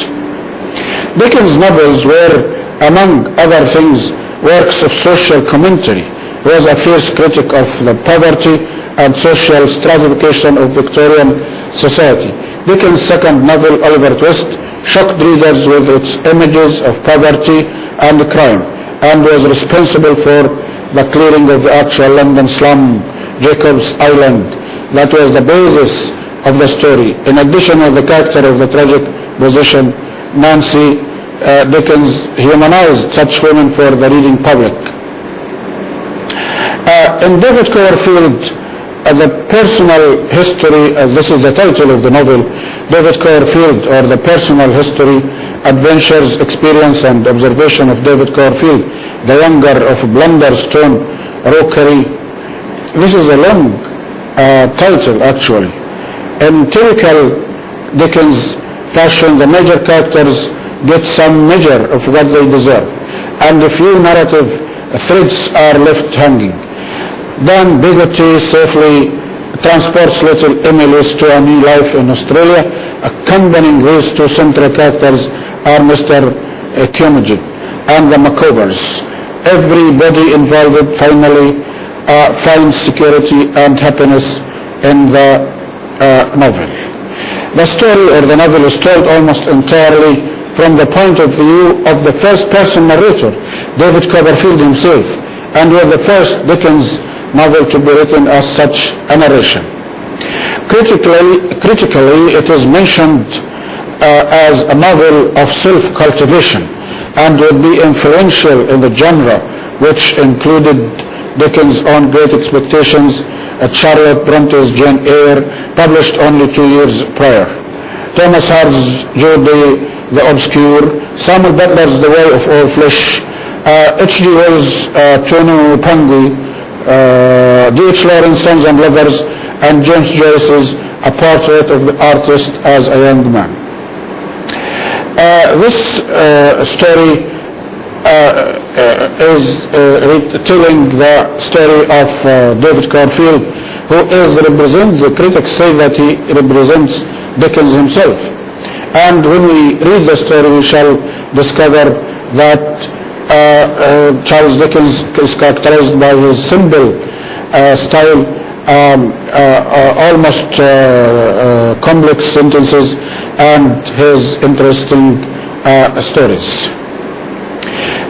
Dickens' novels were, among other things, works of social commentary. He was a fierce critic of the poverty and social stratification of Victorian society. Dickens' second novel, Oliver Twist, shocked readers with its images of poverty and crime, and was responsible for the clearing of the actual London slum, Jacob's Island. That was the basis of the story. In addition to the character of the tragic musician Nancy, Dickens humanized such women for the reading public. In David Copperfield, the personal history, this is the title of the novel, David Copperfield, or the personal history, adventures, experience, and observation of David Copperfield, the younger of Blunderstone Rookery. This is a long title, actually. In typical Dickens fashion, the major characters get some measure of what they deserve, and a few narrative threads are left hanging. Dan Bigoty safely transports little Emily's to a new life in Australia. Accompanying these two central characters are Mr. Curmudgeon and the Macawbers. Everybody involved finally finds security and happiness in the novel. The story or the novel is told almost entirely from the point of view of the first-person narrator, David Copperfield himself, and was the first Dickens novel to be written as such a narration. Critically, it is mentioned as a novel of self-cultivation and would be influential in the genre, which included Dickens' own Great Expectations, Charlotte Bronte's Jane Eyre, published only 2 years prior, Thomas Hardy's Judy the Obscure, Samuel Butler's The Way of All Flesh, H.G. Wells' Tono Pangui, D.H. Lawrence, Sons and Lovers, and James Joyce's A Portrait of the Artist as a Young Man. This story is telling the story of David Copperfield, who the critics say that he represents Dickens himself. And when we read the story, we shall discover that Charles Dickens is characterized by his simple style, almost complex sentences, and his interesting stories.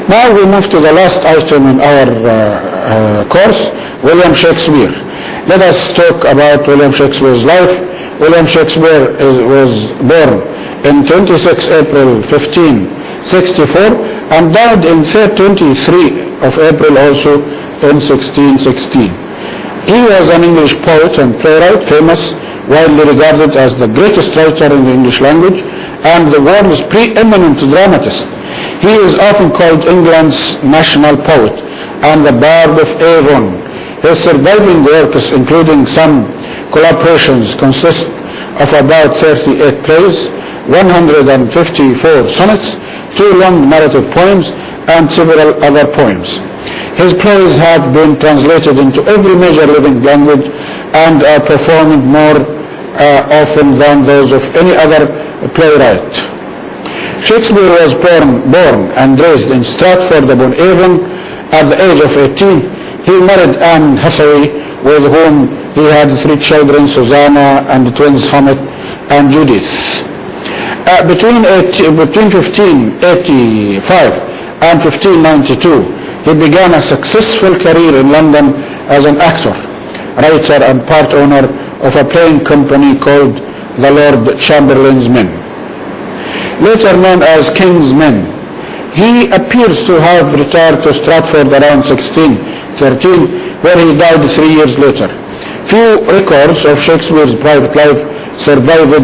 Now we move to the last item in our course, William Shakespeare. Let us talk about William Shakespeare's life. William Shakespeare was born in 26 April 1564 and died in 23 of April also in 1616. He was an English poet and playwright, famous, widely regarded as the greatest writer in the English language and the world's preeminent dramatist. He is often called England's national poet and the Bard of Avon. His surviving works, including some collaborations, consist of about 38 plays, 154 sonnets, 2 long narrative poems, and several other poems. His plays have been translated into every major living language and are performed more often than those of any other playwright. Shakespeare was born and raised in Stratford-upon-Avon. At the age of 18, he married Anne Hathaway, with whom he had 3 children, Susanna and the twins Hamlet and Judith. Between 1585 and 1592, he began a successful career in London as an actor, writer, and part owner of a playing company called the Lord Chamberlain's Men, later known as King's Men. He appears to have retired to Stratford around 1613, where he died 3 years later. Few records of Shakespeare's private life survived,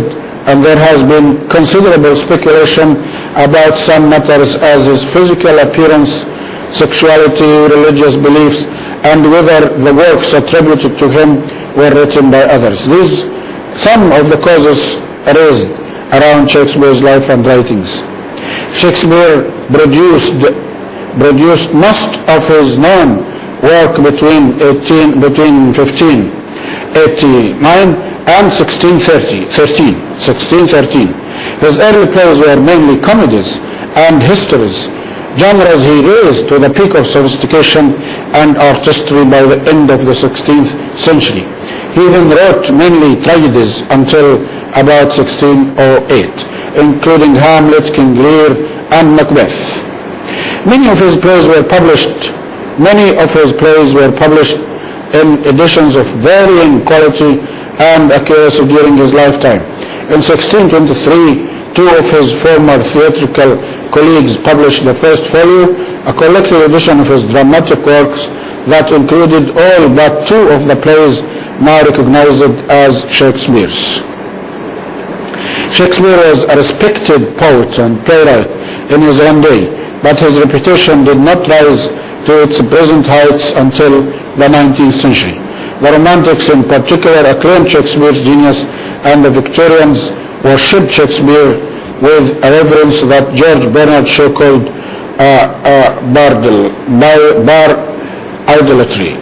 and there has been considerable speculation about some matters as his physical appearance, sexuality, religious beliefs, and whether the works attributed to him were written by others. These some of the causes raised around Shakespeare's life and writings. Shakespeare produced most of his known work between 1589 and 1613. His early plays were mainly comedies and histories, genres he raised to the peak of sophistication and artistry by the end of the 16th century. He then wrote mainly tragedies until about 1608, including Hamlet, King Lear, and Macbeth. Many of his plays were published in editions of varying quality and accuracy during his lifetime. In 1623, 2 of his former theatrical colleagues published the first folio, a collected edition of his dramatic works that included all but 2 of the plays now recognized as Shakespeare's. Shakespeare was a respected poet and playwright in his own day, but his reputation did not rise to its present heights until the 19th century. The Romantics in particular acclaimed Shakespeare's genius, and the Victorians worshipped Shakespeare with a reverence that George Bernard Shaw called bar idolatry.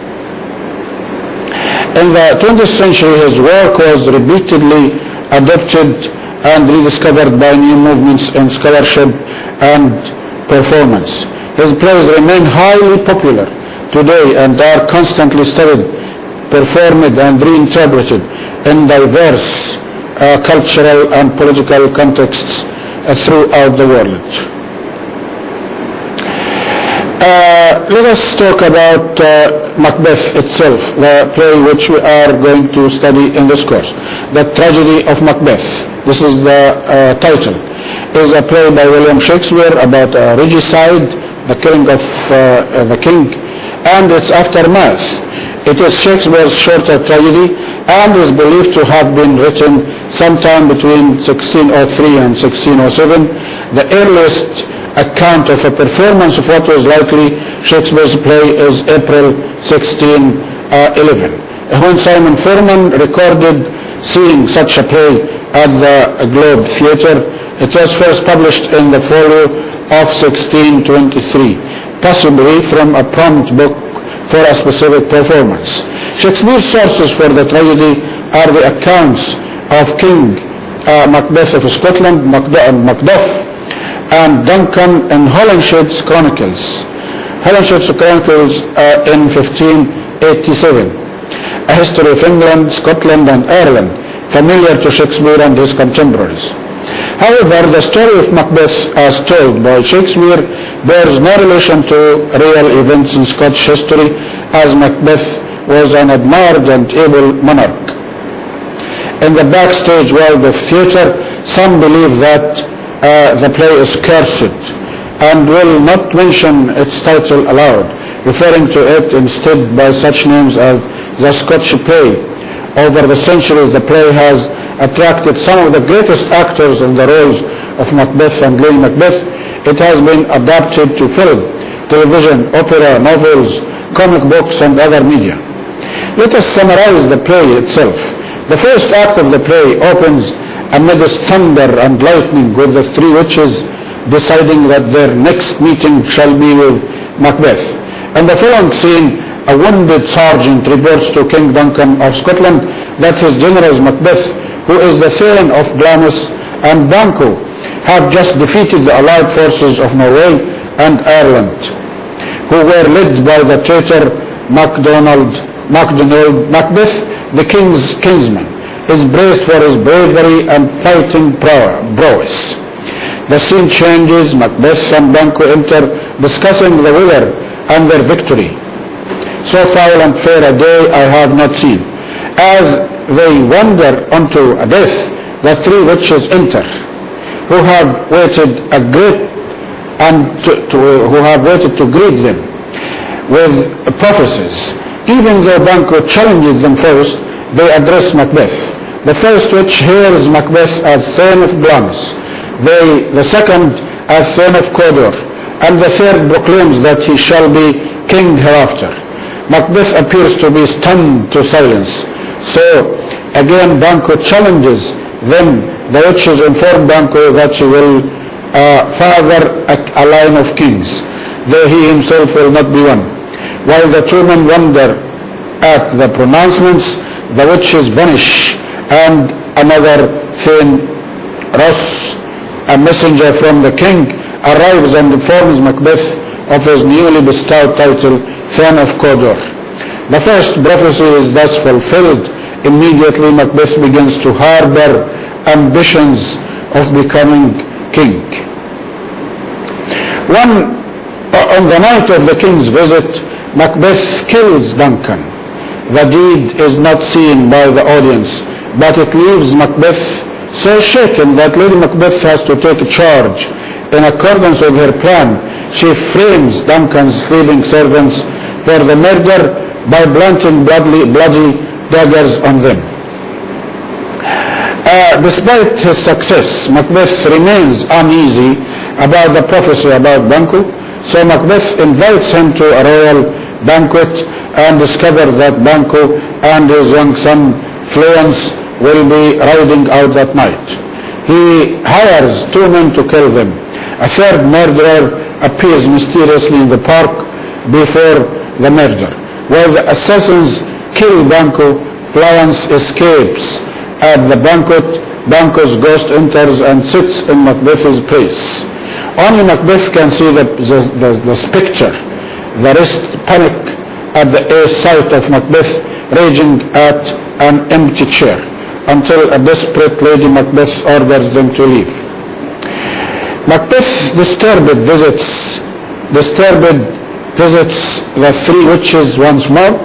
In the 20th century, his work was repeatedly adopted and rediscovered by new movements in scholarship and performance. His plays remain highly popular today and are constantly studied, performed, and reinterpreted in diverse cultural and political contexts throughout the world. Let us talk about Macbeth itself, the play which we are going to study in this course. The Tragedy of Macbeth, this is the title, is a play by William Shakespeare about a regicide, the killing of the king, and its aftermath. It is Shakespeare's shorter tragedy and is believed to have been written sometime between 1603 and 1607. The earliest account of a performance of what was likely Shakespeare's play is April 1611, when Simon Furman recorded seeing such a play at the Globe Theatre. It was first published in the folio of 1623, possibly from a prompt book for a specific performance. Shakespeare's sources for the tragedy are the accounts of King Macbeth of Scotland, Macduff, and Duncan in Holinshed's Chronicles. Holinshed's Chronicles in 1587. A history of England, Scotland, and Ireland, familiar to Shakespeare and his contemporaries. However, the story of Macbeth as told by Shakespeare bears no relation to real events in Scottish history, as Macbeth was an admired and able monarch. In the backstage world of theatre, some believe that the play is cursed and will not mention its title aloud, referring to it instead by such names as the Scotch play. Over the centuries, the play has attracted some of the greatest actors in the roles of Macbeth and Lady Macbeth. It has been adapted to film, television, opera, novels, comic books, and other media. Let us summarize the play itself. The first act of the play opens amidst thunder and lightning, with the three witches deciding that their next meeting shall be with Macbeth. In the following scene, a wounded sergeant reports to King Duncan of Scotland that his generals Macbeth, who is the Thane of Glamis, and Banquo have just defeated the allied forces of Norway and Ireland, who were led by the traitor Macdonald. Macbeth, the king's kinsman, is praised for his bravery and fighting prowess. The scene changes. Macbeth and Banquo enter, discussing the weather and their victory. So foul and fair a day I have not seen. As they wander unto a death, the three witches enter, who have waited to greet them with prophecies. Even though Banquo challenges them first, they address Macbeth. The first witch hails Macbeth as Thane of Glamis, the second as Thane of Cawdor, and the third proclaims that he shall be king hereafter. Macbeth appears to be stunned to silence. So again Banquo challenges them. The witches inform Banquo that she will father a line of kings, though he himself will not be one. While the two men wonder at the pronouncements, the witches vanish, and another Thane, Ross, a messenger from the king, arrives and informs Macbeth of his newly bestowed title, Thane of Cawdor. The first prophecy is thus fulfilled. Immediately Macbeth begins to harbor ambitions of becoming king. On the night of the king's visit, Macbeth kills Duncan. The deed is not seen by the audience, but it leaves Macbeth so shaken that Lady Macbeth has to take charge. In accordance with her plan, she frames Duncan's sleeping servants for the murder by blunting bloody daggers on them. Despite his success, Macbeth remains uneasy about the prophecy about Banquo, so Macbeth invites him to a royal banquet and discovers that Banquo and his young son Fleance will be riding out that night. He hires 2 men to kill them. A third murderer appears mysteriously in the park before the murder. While the assassins kill Banquo, Fleance escapes. At the banquet, Banquo's ghost enters and sits in Macbeth's place. Only Macbeth can see the spectre. The rest panic at the sight of Macbeth raging at an empty chair, until a desperate Lady Macbeth orders them to leave. Macbeth disturbed visits the 3 witches once more.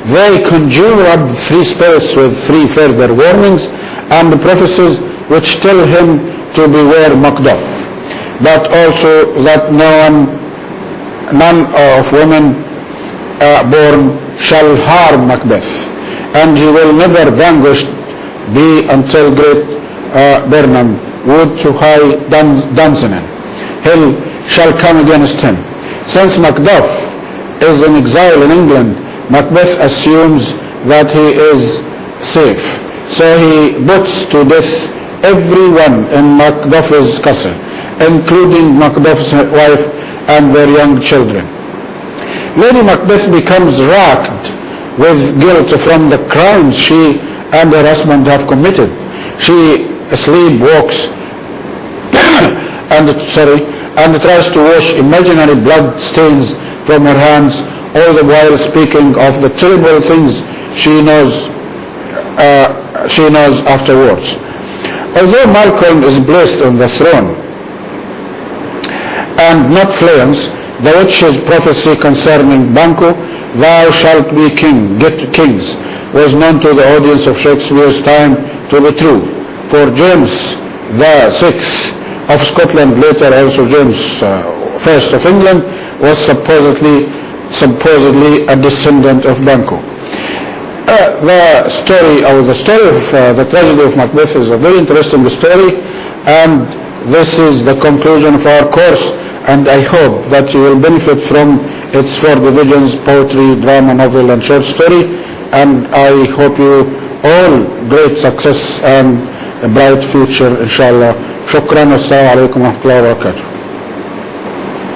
They conjure up 3 spirits with 3 further warnings and prophecies which tell him to beware Macduff, but also that none of women born shall harm Macbeth, and he will never vanquished be until great Burnham wood to high Dunsinane. Hell shall come against him. Since Macduff is in exile in England, Macbeth assumes that he is safe, so he puts to death everyone in Macduff's castle, including Macduff's wife and their young children. Lady Macbeth becomes racked with guilt from the crimes she and her husband have committed. She sleepwalks and tries to wash imaginary blood stains from her hands, all the while speaking of the terrible things she knows afterwards. Although Malcolm is placed on the throne and not Fleance, the witch's prophecy concerning Banquo, "Thou shalt be king, get kings," was known to the audience of Shakespeare's time to be true. For James VI of Scotland, later also James I of England, was supposedly a descendant of Banquo. The story of the tragedy of Macbeth is a very interesting story, and this is the conclusion of our course, and I hope that you will benefit from its 4 divisions: poetry, drama, novel, and short story, and I hope you all great success and a bright future, inshallah. Shukran. Assalamu alaikum wa rahmatullahi wa barakatuh.